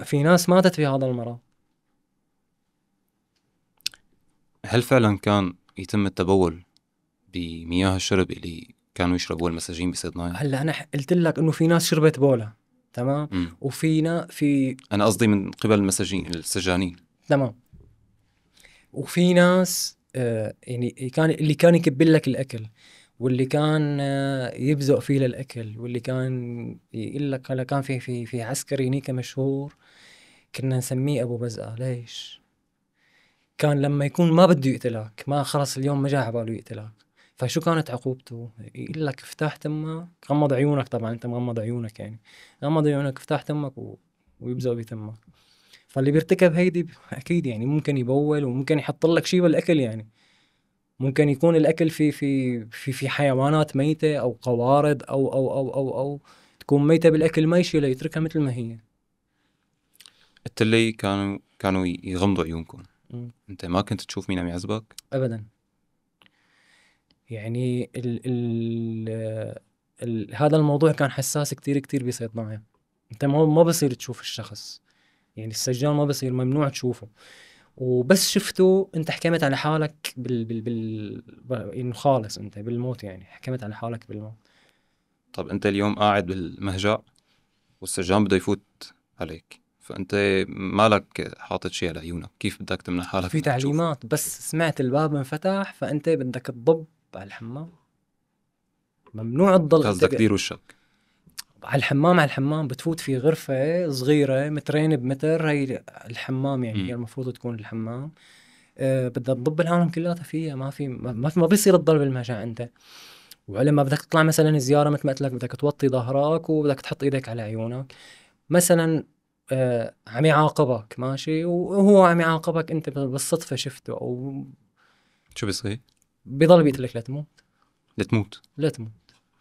في ناس ماتت في هذا المرض. هل فعلا كان يتم التبول بمياه الشرب اللي كانوا يشربوها المساجين بصيدنايا؟ هلا انا قلت لك انه في ناس شربت بولا، تمام، وفينا انا قصدي من قبل المساجين السجانين. تمام. وفي ناس يعني اللي كان يكبل لك الاكل، واللي كان يبزق فيه للاكل، واللي كان يقول لك. هلا كان في عسكري هنيك مشهور، كنا نسميه ابو بزقه. ليش؟ كان لما يكون ما بده يقتلك، ما خلص اليوم ما جاء على باله يقتلك، فشو كانت عقوبته؟ يقول لك افتح تمك، غمض عيونك، طبعا انت مغمض عيونك يعني، غمض عيونك، افتح تمك ويبزق بتمك. فاللي بيرتكب هيدي اكيد يعني ممكن يبول، وممكن يحط لك شيء بالاكل يعني. ممكن يكون الاكل في حيوانات ميته، او قوارض، او تكون ميته بالاكل، ما يشيلها يتركها مثل ما هي. التلي كانوا يغمضوا عيونكم. انت ما كنت تشوف مين عم يعذبك؟ ابدا. يعني هذا الموضوع كان حساس كتير كتير بصيدنايا. انت ما بصير تشوف الشخص، يعني السجان ما بصير، ممنوع تشوفه. وبس شفته انت حكمت على حالك انه خالص انت بالموت، يعني حكمت على حالك بالموت. طب انت اليوم قاعد بالمهجع والسجان بده يفوت عليك، فانت مالك حاطط شيء على عيونك، كيف بدك تمنع حالك؟ في تعليمات، بس سمعت الباب انفتح فانت بدك تضب على الحمام، ممنوع تضل قصدك دير وشك على الحمام. على الحمام بتفوت في غرفة صغيرة مترين بمتر، هي الحمام يعني هي المفروض تكون الحمام. بدها تضب العالم كلها فيها، ما بيصير تضل بالمشاع انت. ولما بدك تطلع مثلا زيارة مثل ما قلت لك بدك توطي ظهرك وبدك تحط ايدك على عيونك مثلا. عم يعاقبك ماشي وهو عم يعاقبك، انت بالصدفة شفته او شو بيصير؟ بيضل بيقتلك لا تموت. لا تموت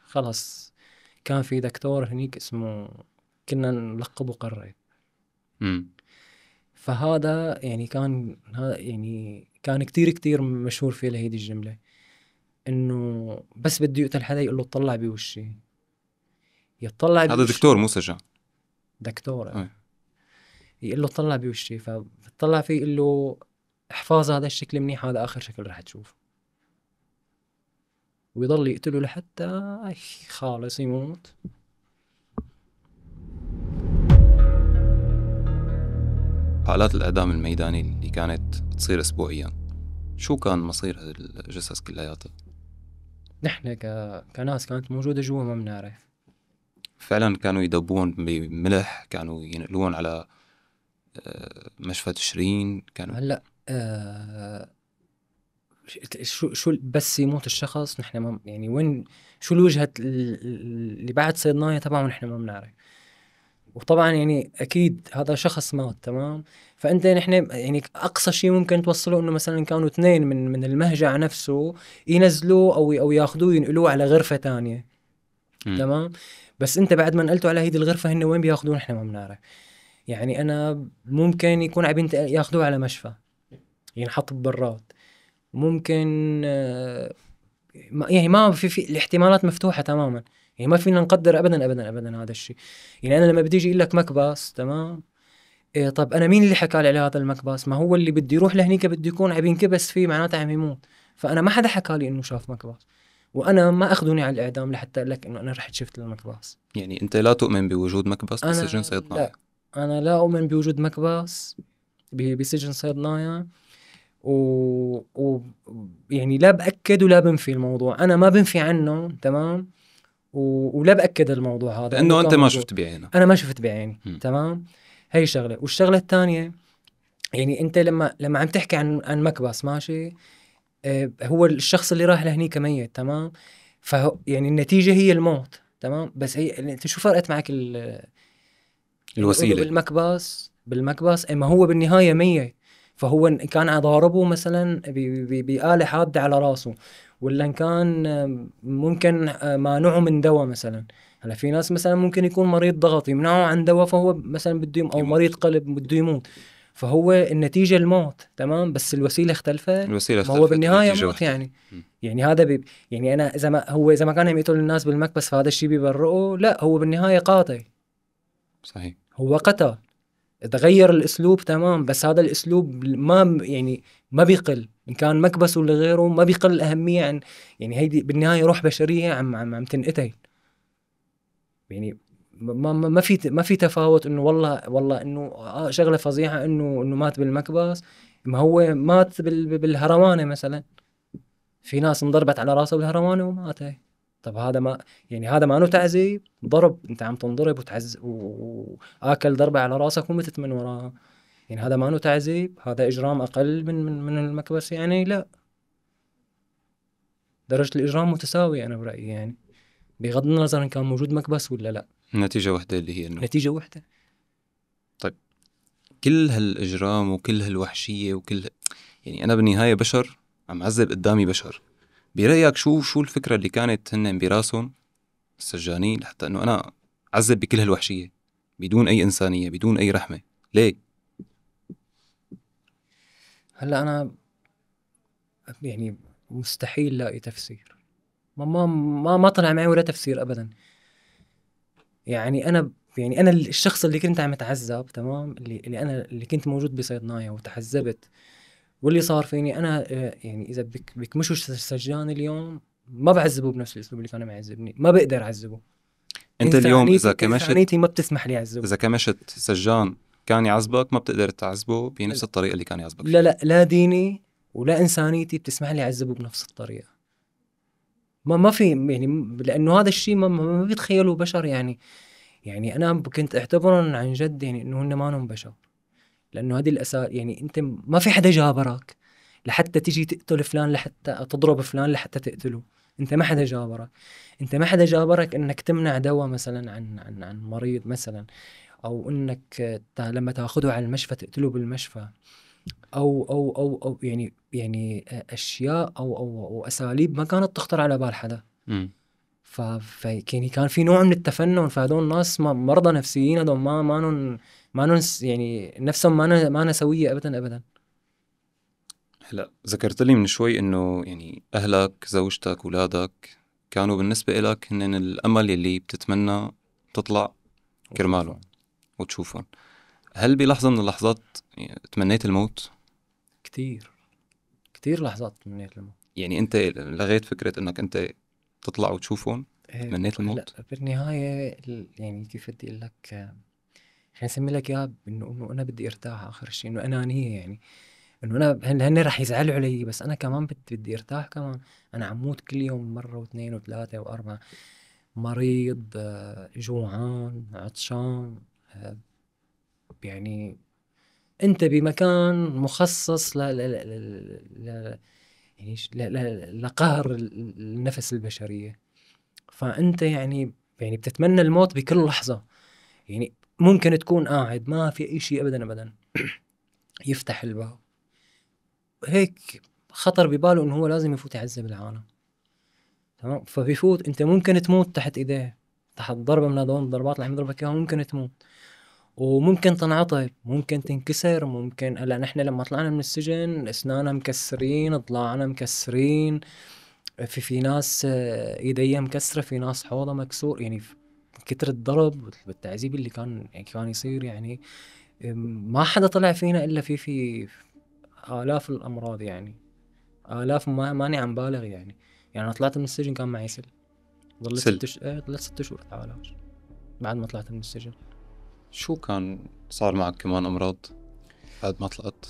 خلص. كان في دكتور هنيك اسمه كنا نلقبه قريب. فهذا يعني كان كتير مشهور فيه لهيدي الجملة، انه بس بده يقتل حدا يقول له اطلع بوشي، يطلع هذا بوشي. دكتور مو سجان. دكتور يقول له طلع بوشي، فطلع فيه يقول له احفظ هذا الشكل منيح، هذا اخر شكل رح تشوف. ويضل يقتله لحتى خالص يموت. حالات الإعدام الميداني اللي كانت تصير أسبوعيا، شو كان مصير هذه الجثث كلياتها؟ نحن كناس كانت موجودة جوا ما بنعرف. فعلا كانوا يدبون بملح، كانوا ينقلون على مشفى تشرين، كانوا هلا شو بس يموت الشخص نحن ما يعني وين، شو الوجهة اللي بعد صيدناية تبعه نحن ما بنعرف. وطبعا يعني اكيد هذا شخص مات تمام. فانت نحن يعني اقصى شيء ممكن توصله انه مثلا كانوا اثنين من المهجع نفسه ينزلوه او ياخذوه ينقلوه على غرفة تانية. تمام. بس انت بعد ما نقلته على هيدي الغرفة هن وين بياخذوه نحن ما بنعرف. يعني انا ممكن يكون عم ياخذوه على مشفى ينحط ببراد، ممكن يعني ما في الاحتمالات مفتوحة تماما. يعني ما فينا نقدر ابدا هذا الشيء. يعني انا لما بدي اجي اقول لك مكباس تمام، إيه طب انا مين اللي حكى لي على هذا المكباس؟ ما هو اللي بدي يروح لهنيك بده يكون عم ينكبس فيه معناته عم يموت. فانا ما حدا حكى لي انه شاف مكباس، وانا ما اخذوني على الاعدام لحتى اقول لك انه انا رحت شفت المكباس. يعني انت لا تؤمن بوجود مكبس بسجن صيدنايا؟ لا، انا لا اؤمن بوجود مكباس بسجن صيدنايا. يعني لا بأكد ولا بنفي الموضوع، أنا ما بنفي عنه تمام. ولا بأكد الموضوع هذا لأنه أنت ما شفت بعينك. أنا ما شفت بعيني تمام. هي شغلة. والشغلة الثانية يعني أنت لما عم تحكي عن مكبس ماشي، هو الشخص اللي راح لهنيك ميت تمام. يعني النتيجة هي الموت تمام. بس هي أنت شو فرقت معك الوسيلة بالمكبس ما هو بالنهاية ميت. فهو كان ضاربه مثلا بآلة حادة على راسه، ولا إن كان ممكن مانعه من دواء مثلا. هلا في ناس مثلا ممكن يكون مريض ضغط يمنعه عن دواء فهو مثلا بده او مريض قلب بده يموت، فهو النتيجة الموت تمام. بس الوسيلة اختلفت. ما هو بالنهاية موت يعني. يعني هذا يعني انا اذا ما كان عم يقتل الناس بالمكبس فهذا الشيء بيبرئه؟ لا، هو بالنهاية قاتل. صحيح، هو قتل. تغير الاسلوب تمام، بس هذا الاسلوب ما بيقل ان كان مكبس ولا غيره، ما بيقل اهميه عن يعني هيدي بالنهايه روح بشريه عم تنقتل. يعني ما في تفاوت انه والله انه شغله فظيعه انه مات بالمكبس. ما هو مات بالهروانه مثلا. في ناس انضربت على راسه بالهروانه ومات. طب هذا ما يعني هذا ما انه تعذيب؟ ضرب، انت عم تنضرب واكل ضربه على راسك ومتت من وراها. يعني هذا ما انه تعذيب؟ هذا اجرام اقل من المكبس يعني؟ لا، درجه الاجرام متساويه انا برايي يعني، بغض النظر ان كان موجود مكبس ولا لا. نتيجة واحدة اللي هي انه نتيجه واحده. طيب، كل هالاجرام وكل هالوحشيه يعني انا بالنهايه بشر عم عذب قدامي بشر. برايك شو الفكره اللي كانت هن براسهم السجانين لحتى انه انا عذب بكل هالوحشيه بدون اي انسانيه بدون اي رحمه؟ ليه؟ هلا انا يعني مستحيل لاقي تفسير. ما طلع معي ولا تفسير ابدا. يعني انا الشخص اللي كنت عم اتعذب تمام، اللي كنت موجود بصيدنايا وتعذبت، واللي صار فيني انا يعني اذا بكمشوا السجان اليوم ما بعذبه بنفس الاسلوب اللي كان معذبني، ما بقدر اعذبه. انت اليوم اذا كمشت انسانيتي ما بتسمح لي اعذبه. اذا كمشت سجان كان يعذبك ما بتقدر تعذبه بنفس الطريقه اللي كان يعذبك فيها. لا ديني ولا انسانيتي بتسمح لي اعذبه بنفس الطريقه. ما في يعني، لانه هذا الشيء ما بيتخيلوا بشر يعني. يعني انا كنت اعتبرهم عن جد يعني انه هن ما بشر، لانه هذه الاساس يعني. انت ما في حدا جابرك لحتى تيجي تقتل فلان، لحتى تضرب فلان لحتى تقتله. انت ما حدا جابرك. انت ما حدا جابرك انك تمنع دواء مثلا عن مريض مثلا، او انك لما تاخذه على المشفى تقتله بالمشفى، او يعني اشياء او اساليب ما كانت تخطر على بال حدا. يعني كان في نوع من التفنن. فهذول الناس مرضى نفسيين، هذول ما يعني نفسهم ما سويه ابدا. هلا ذكرت لي من شوي انه يعني اهلك، زوجتك، اولادك كانوا بالنسبه لك هن الامل اللي بتتمنى تطلع كرمالهم وتشوفهم. هل بلحظه من اللحظات تمنيت الموت؟ كتير لحظات تمنيت الموت. يعني انت لغيت فكره انك انت تطلع وتشوفهم؟ تمنيت الموت؟ لا بالنهايه يعني كيف بدي اقول لك، خليني اسمي لك اياها انه انا بدي ارتاح. اخر شيء انه انانيه يعني، انه انا هن رح يزعلوا علي، بس انا كمان بدي ارتاح كمان. انا عموت كل يوم مره واثنين وثلاثه واربعه، مريض، جوعان، عطشان. يعني انت بمكان مخصص يعني لقهر النفس البشريه. فانت يعني بتتمنى الموت بكل لحظه. يعني ممكن تكون قاعد ما في اي شيء ابدا يفتح الباب هيك، خطر بباله انه هو لازم يفوت يعذب العالم. تمام، فبيفوت. انت ممكن تموت تحت ايديه، تحت ضربه من هذول الضربات اللي عم يضربك اياها. ممكن تموت، وممكن تنعطب، ممكن تنكسر، ممكن. هلا نحن لما طلعنا من السجن اسناننا مكسرين، ضلاعنا مكسرين، في ناس ايديها مكسره، في ناس حوضها مكسور. يعني كتر الضرب والتعذيب اللي كان يصير يعني. ما حدا طلع فينا الا في آلاف الامراض يعني، آلاف. ماني عم بالغ يعني. انا طلعت من السجن كان معي سل. ضلت 6 شهور علاج بعد ما طلعت من السجن. شو كان صار معك كمان امراض بعد ما طلعت،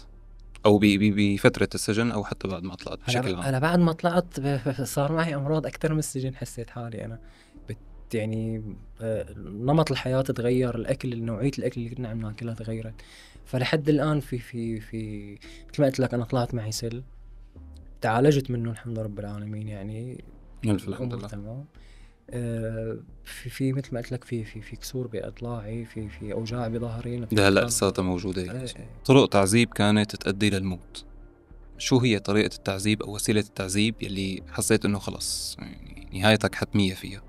او بفتره السجن، او حتى بعد ما طلعت بشكل عام؟ انا بعد ما طلعت صار معي امراض اكثر من السجن. حسيت حالي انا يعني نمط الحياه تغير، الاكل، نوعيه الاكل اللي كنا عم ناكلها تغيرت. فلحد الان في مثل ما قلت لك، انا طلعت معي سل، تعالجت منه الحمد لله رب العالمين يعني. الحمد لله. تمام. في مثل ما قلت لك، في كسور باضلاعي، في اوجاع بظهري. ده هلا لساتها موجوده. طرق تعذيب كانت تؤدي للموت. شو هي طريقه التعذيب او وسيله التعذيب يلي حسيت انه خلص يعني نهايتك حتميه فيها؟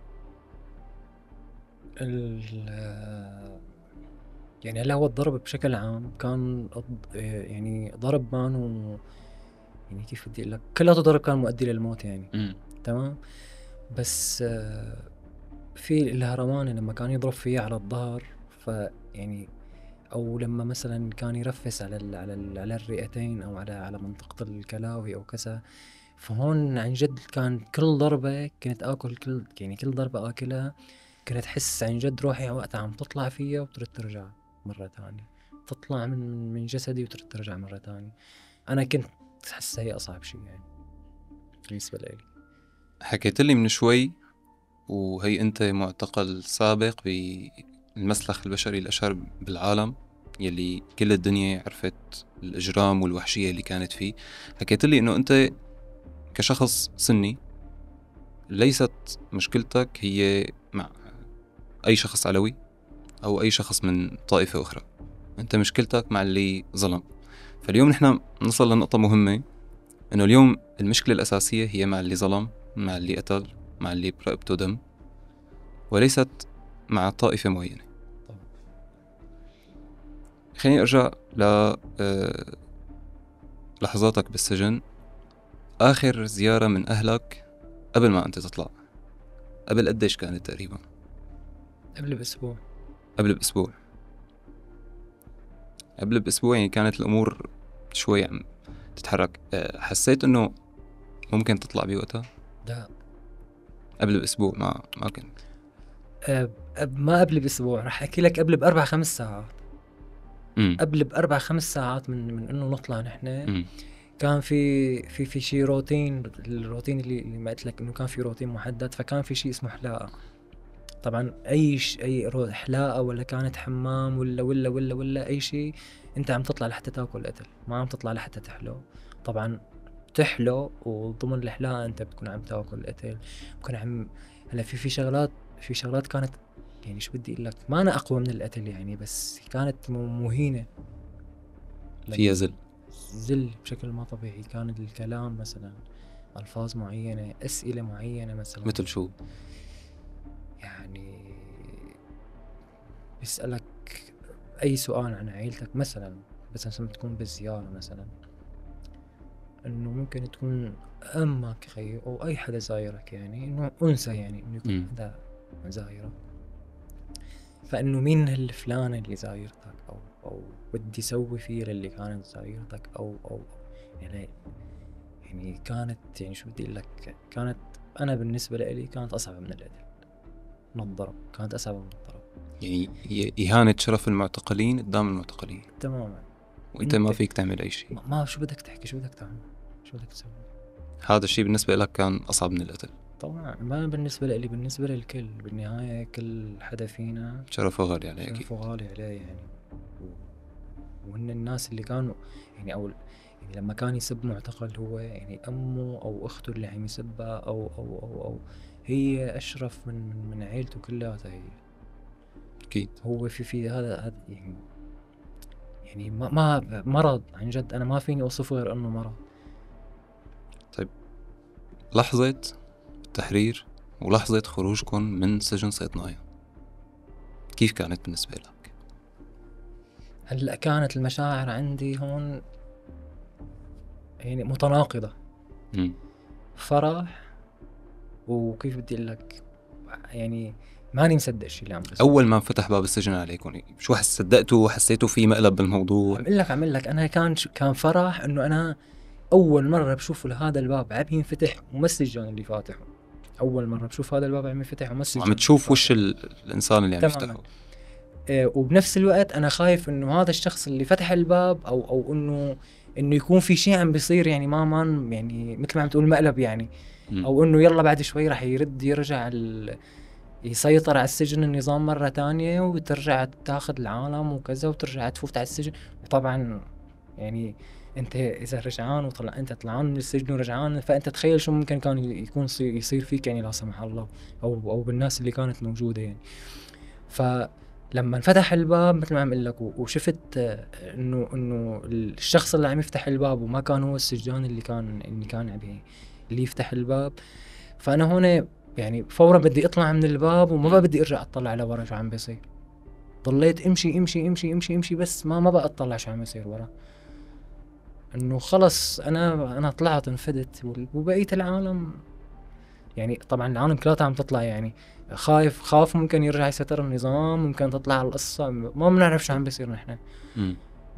يعني هلا هو الضرب بشكل عام كان يعني ضرب مانو يعني كيف بدي اقول لك، كله ضرب كان مؤدي للموت يعني. تمام. بس في الهرمان لما كان يضرب فيه على الظهر، فيعني او لما مثلا كان يرفس على الرئتين، او على منطقة الكلاوي او كذا. فهون عن جد كان كل ضربة كنت اكل، كل ضربة اكلها كنت احس عن جد روحي وقتها عم تطلع فيها وترد ترجع مرة ثانية، تطلع من جسدي وترد ترجع مرة ثانية. انا كنت احس هي اصعب شيء يعني بالنسبة لي. حكيت لي من شوي، وهي أنت معتقل سابق بالمسلخ البشري الأشهر بالعالم يلي كل الدنيا عرفت الإجرام والوحشية اللي كانت فيه. حكيت لي إنه أنت كشخص سني ليست مشكلتك هي مع أي شخص علوي أو أي شخص من طائفة أخرى، أنت مشكلتك مع اللي ظلم. فاليوم نحن نصل لنقطة مهمة، إنه اليوم المشكلة الأساسية هي مع اللي ظلم، مع اللي قتل، مع اللي برقبته دم، وليست مع طائفة معينة. خليني أرجع لحظاتك بالسجن. آخر زيارة من أهلك قبل ما أنت تطلع، قبل قديش كانت تقريبا؟ قبل بأسبوع. قبل بأسبوع يعني كانت الأمور شوي عم تتحرك. حسيت إنه ممكن تطلع بوقتها؟ لا، قبل بأسبوع ما كنت. ما قبل بأسبوع، رح أحكي لك قبل ب4-5 ساعات. قبل ب4-5 ساعات من إنه نطلع نحن كان في شيء روتين. الروتين اللي ما قلت لك إنه كان في روتين محدد، فكان في شيء اسمه حلاقة. طبعا أي حلاقة ولا كانت حمام ولا أي شيء، أنت عم تطلع لحتى تاكل قتل، ما عم تطلع لحتى تحلو. طبعا تحلو وضمن الحلاقة أنت بتكون عم تاكل قتل، بكون عم هلا في شغلات كانت يعني شو بدي اقول لك، ما انا اقوى من القتل يعني، بس كانت مهينه فيها زل بشكل ما طبيعي. كان الكلام مثلا الفاظ معينه، اسئله معينه مثلا. مثل شو؟ يعني بيسالك اي سؤال عن عائلتك مثلا، بس لما تكون بالزياره مثلا، انه ممكن تكون امك خي او اي حدا زايرك، يعني انه انثى، يعني انه يكون حدا زايرك، فانه مين هالفلانه اللي زايرتك، او بدي سوي فيه للي كانت زايرتك، او يعني كانت، يعني شو بدي اقول لك، كانت انا بالنسبه لي كانت اصعب من القتل، من الضرب، كانت اصعب من الضرب. يعني هي اهانه شرف المعتقلين قدام المعتقلين تماما، وانت ما فيك تعمل اي شيء. ما شو بدك تحكي، شو بدك تعمل، شو بدك تسوي. هذا الشيء بالنسبه لك كان اصعب من القتل؟ طبعا ما بالنسبه لي، بالنسبه للكل بالنهايه، كل حدا فينا شرفه غالي عليه. اكيد شرفه غالي عليه يعني. وهن الناس اللي كانوا يعني، او يعني لما كان يسب معتقل، هو يعني امه او اخته اللي عم يسبها، او هي اشرف من عيلته كلها. هي اكيد هو في هذا يعني ما مرض عن جد، انا ما فيني اوصفه غير انه مرض. طيب، لحظه التحرير ولحظه خروجكم من سجن صيدنايا كيف كانت بالنسبه لك؟ هلا كانت المشاعر عندي هون يعني متناقضه. فرح، وكيف بدي اقول لك، يعني ماني مصدق الشيء اللي عم بصير. اول ما فتح باب السجن عليكم شو صدقتوا؟ حسيتوا في مقلب بالموضوع؟ عم لك انا كان فرح انه انا اول مره بشوف هذا الباب عم ينفتح وما السجان اللي فاتحه. اول مره بشوف هذا الباب عم ينفتح وما السجان، عم تشوف وش الانسان اللي عم يفتحه. وبنفس الوقت انا خايف انه هذا الشخص اللي فتح الباب او انه يكون في شيء عم بيصير، يعني ما يعني مثل ما عم تقول مقلب يعني. او انه يلا بعد شوي راح يرجع يسيطر على السجن النظام مرة تانية، وترجع تاخذ العالم وكذا، وترجع تفوت على السجن. وطبعا يعني انت اذا رجعان انت طلعان من السجن ورجعان، فانت تخيل شو ممكن كان يكون يصير فيك، يعني لا سمح الله، او بالناس اللي كانت موجودة يعني. فلما انفتح الباب مثل ما عم اقول لك، وشفت انه الشخص اللي عم يفتح الباب وما كان هو السجان اللي كان اللي يفتح الباب، فانا هون يعني فورا بدي اطلع من الباب وما بدي ارجع اطلع لورا شو عم بيصير. ضليت امشي بس ما بقى اطلع شو عم يصير ورا، انه خلص انا طلعت انفدت، وبقيت العالم يعني طبعا العالم كلها عم تطلع، يعني خاف ممكن يرجع يستر النظام، ممكن تطلع القصة، ما بنعرف شو عم بيصير.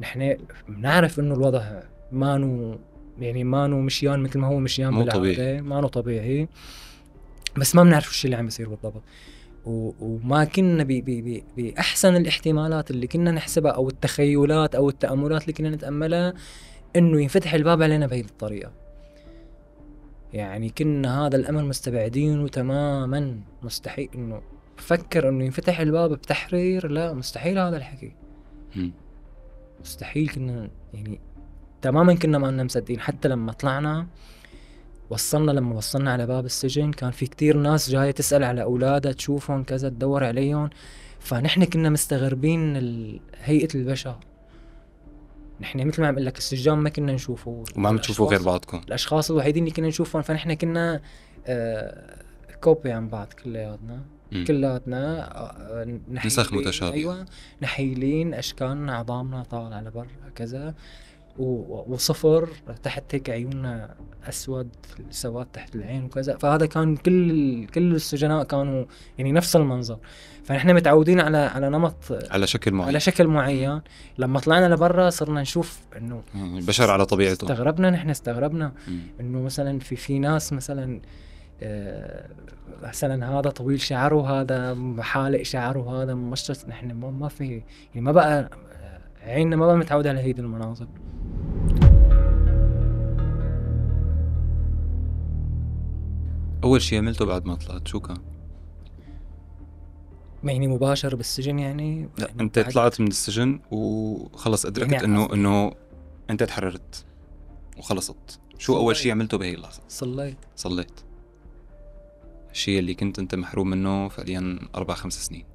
نحن بنعرف انه الوضع مانو مشيان مثل ما هو مشيان بالعادة، مانو طبيعي، بس ما بنعرف الشيء اللي عم بيصير بالضبط. وما كنا بأحسن الاحتمالات اللي كنا نحسبها، أو التخيلات أو التأملات اللي كنا نتأملها، إنه ينفتح الباب علينا بهذه الطريقة. يعني كنا هذا الأمر مستبعدينه تماما، مستحيل إنه فكر إنه ينفتح الباب بتحرير، لا مستحيل هذا الحكي. مستحيل. كنا يعني تماما كنا ما لنا مصدقين. حتى لما طلعنا لما وصلنا على باب السجن، كان في كتير ناس جاية تسأل على أولادها، تشوفهم كذا، تدور عليهم. فنحن كنا مستغربين هيئة البشر. نحن مثل ما عم اقول لك، السجان ما كنا نشوفه، وما عم تشوفوا غير بعضكم. الأشخاص الوحيدين اللي كنا نشوفهم، فنحن كنا كوبي عن بعض كلياتنا نسخ متشابه. أيوة، نحيلين، أشكالنا عظامنا طالع على برا كذا، وصفر تحت هيك، عيوننا اسود، سواد تحت العين وكذا. فهذا كان كل السجناء كانوا يعني نفس المنظر. فنحن متعودين على نمط، على شكل معين. لما طلعنا لبرا صرنا نشوف انه البشر على طبيعته. استغربنا انه مثلا في ناس مثلا مثلا هذا طويل شعره، هذا حالق شعره، هذا ممشط. نحن ما في يعني، ما بقى عيننا ما بقى متعودة على هيدي المناظر. أول شيء عملته بعد ما طلعت شو كان؟ يعني مباشر بالسجن يعني؟ لا يعني أنت طلعت من السجن وخلص أدركت يعني إنه أنت تحررت وخلصت، شو أول شيء عملته بهي اللحظة؟ صليت. الشيء اللي كنت أنت محروم منه فعليا 4-5 سنين.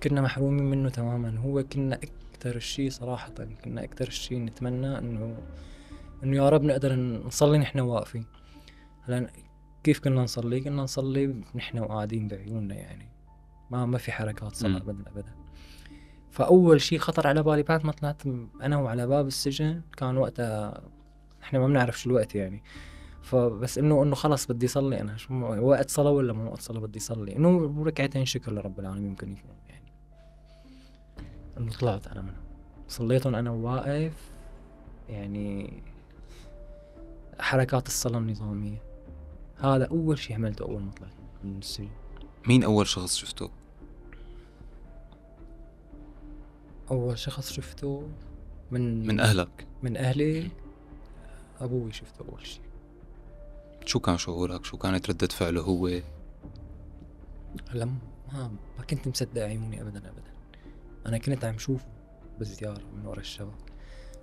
كنا محرومين منه تماما. هو كنا أكتر الشيء صراحة، كنا أكتر الشيء نتمنى إنه يا رب نقدر نصلي نحن واقفين. هلا كيف كنا نصلي؟ كنا نصلي نحن وقاعدين بعيوننا يعني، ما في حركات صلاة أبدا. فأول شيء خطر على بالي بعد ما طلعت أنا وعلى باب السجن، كان وقتها نحن ما بنعرف شو الوقت يعني، فبس إنه خلص بدي صلي أنا، شو وقت صلاة ولا مو وقت صلاة، بدي صلي إنه ركعتين شكر لرب العالمين ممكن يكون يعني. إنه طلعت أنا منه، صليتهم أنا واقف يعني، حركات الصلاة النظامية. هذا أول شيء عملته أول ما طلعت من السجن. مين أول شخص شفته؟ أول شخص شفته من أهلك؟ من أهلي أبوي شفته أول شيء. شو كان شعورك؟ شو كانت ردة فعله هو؟ لما ما كنت مصدق عيوني أبدا. أنا كنت عم شوفه بالزيارة من وراء الشبك،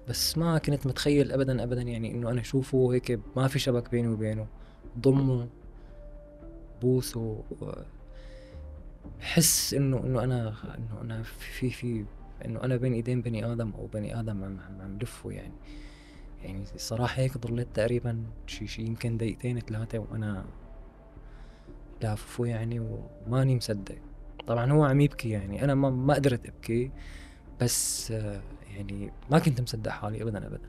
بس ما كنت متخيل أبدا يعني إنه أنا أشوفه هيك ما في شبك بيني وبينه، ضمه بوسه، حس إنه أنا في إنه أنا بين إيدين بني آدم، أو بني آدم عم لفه يعني صراحة هيك ضليت تقريبا شي يمكن 2-3 وأنا لاففه يعني، وماني مصدق. طبعا هو عم يبكي يعني، أنا ما قدرت أبكي، بس يعني ما كنت مصدق حالي أبدا.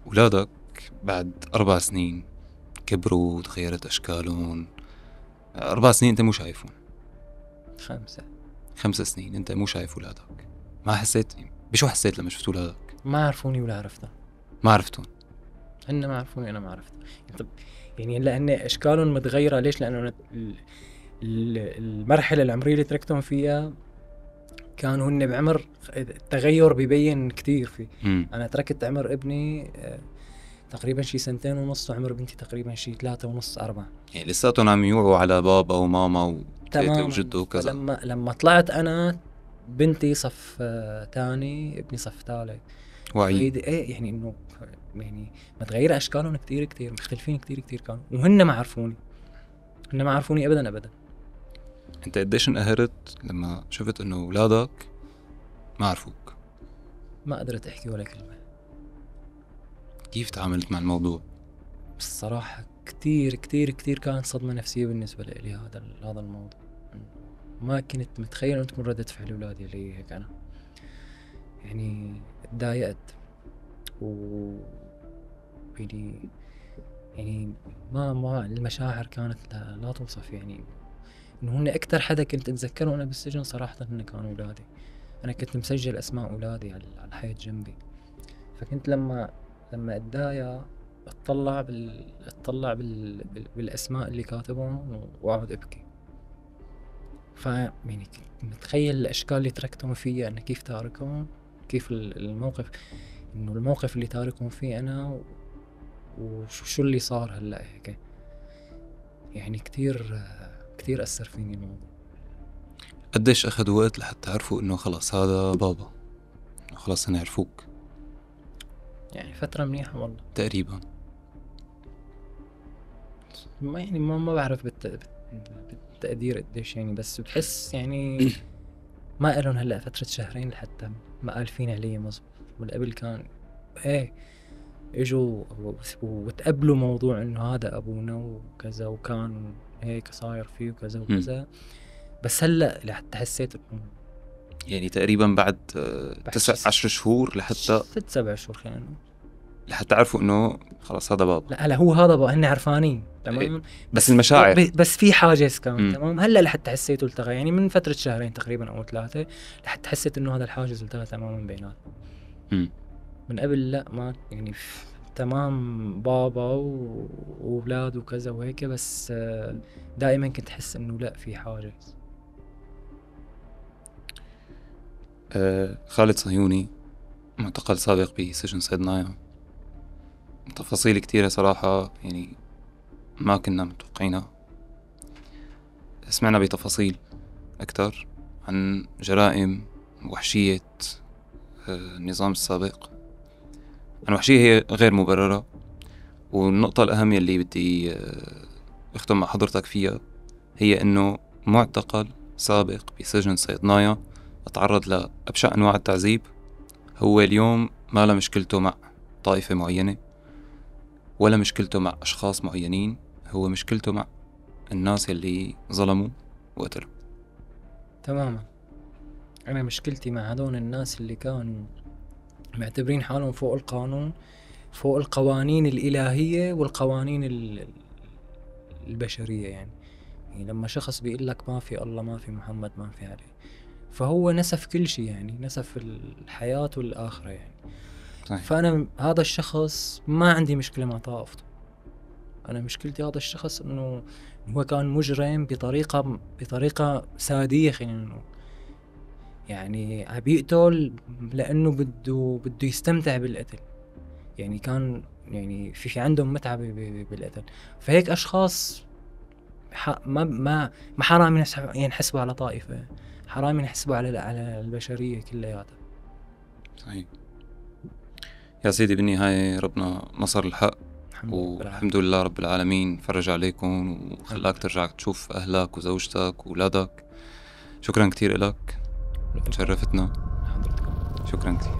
أولادك بعد 4 سنين كبروا وتغيرت أشكالهم. 4 سنين أنت مو شايفهم. 5 سنين أنت مو شايف أولادك. ما حسيت بشو حسيت لما شفت أولادك؟ ما عرفوني ولا عرفتهم. ما عرفتهم؟ هن ما عرفوني أنا ما عرفتهم. يعني لأن أشكالهم متغيرة. ليش؟ لأنه المرحلة العمرية اللي تركتهم فيها كانوا هن بعمر التغير بيبين كتير فيه. أنا تركت عمر ابني تقريبا شي 2.5، وعمر بنتي تقريبا شي 3.5-4. يعني لساتهم عم يوعوا على بابا وماما وتيتا وجده وكذا. لما طلعت أنا بنتي صف تاني، ابني صف ثالث، واعيين. ايه يعني انه يعني متغيرة اشكالهم كتير مختلفين كتير كانوا، وهن ما عرفوني ابدا. انت قديش انقهرت لما شفت انه اولادك ما عرفوك؟ ما قدرت احكي ولا كلمة. كيف تعاملت مع الموضوع؟ بصراحة كتير كانت صدمة نفسية بالنسبة لي هذا الموضوع. ما كنت متخيل انه تكون ردة فعل اولادي لي هيك. انا يعني اتضايقت يعني ما المشاعر كانت لا توصف يعني. انه هن اكتر حدا كنت اتذكره انا بالسجن صراحة هن كانوا اولادي. انا كنت مسجل اسماء اولادي على الحيط جنبي، فكنت لما اتضايق اطلع بالاسماء اللي كاتبهم واقعد ابكي. يعني كنت متخيل الاشكال اللي تركتهم فيها، انا كيف تاركهم، كيف الموقف، انه الموقف اللي تاركهم فيه انا، وشو اللي صار هلا هيك. يعني كتير اثر فيني الموضوع. قديش اخذ وقت لحتى تعرفوا انه خلاص هذا بابا، خلاص انا عرفوك؟ يعني فترة منيحة والله تقريبا. ما بعرف بالتقدير قديش يعني، بس بحس يعني ما قالن هلا فترة 2 لحتى ما قال فيني علي مزبوط. من قبل كان ايه اجوا وتقبلوا موضوع انه هذا ابونا وكذا، وكان هيك صاير فيه وكذا وكذا. بس هلا لحتى حسيت يعني تقريبا بعد 9-10 شهور لحتى 6-7 شهور خلينا نقول، لحتى عرفوا انه خلاص هذا بابا. لا هو هذا بابا، هن عرفانين تمام. بس المشاعر بس في حاجز كان تمام. هلا لحتى حسيته التغى يعني من فترة 2 تقريبا او 3 لحتى حسيت انه هذا الحاجز التغى تماما بيناتنا. من قبل لا، ما يعني تمام بابا وأولاد وكذا وهيك، بس دائما كنت أحس إنه لا في حاجز. خالد صهيوني معتقل سابق بسجن صيدنايا، تفاصيل كتيرة صراحة يعني ما كنا متوقعينها. سمعنا بتفاصيل أكتر عن جرائم وحشية النظام السابق، عن وحشية هي غير مبررة. والنقطة الأهم يلي بدي أختم مع حضرتك فيها هي إنه معتقل سابق بسجن صيدنايا أتعرض لأبشع أنواع التعذيب، هو اليوم ما له مشكلته مع طائفة معينة ولا مشكلته مع أشخاص معينين، هو مشكلته مع الناس اللي ظلموا وقتلوا. تماما. أنا مشكلتي مع هذول الناس اللي كانوا معتبرين حالهم فوق القانون، فوق القوانين الإلهية والقوانين البشرية. يعني لما شخص بيقول لك ما في الله، ما في محمد، ما في عليه، فهو نسف كل شيء، يعني نسف الحياة والآخرة يعني. صحيح. فأنا هذا الشخص ما عندي مشكلة مع طائفته، أنا مشكلتي هذا الشخص إنه هو كان مجرم بطريقة سادية، خلينا نقول يعني بيقتل لأنه بده يستمتع بالقتل. يعني كان يعني في عندهم متعة بالقتل. فهيك أشخاص ما حرام ينحسبوا على طائفة، حرام ينحسبوا على البشرية كلياتها. صحيح يا سيدي، بالنهاية ربنا نصر الحق، والحمد لله رب العالمين فرج عليكم وخلاك ترجع تشوف أهلك وزوجتك وولادك. شكرا كتير لك، شرفتنا. شكرا كتير.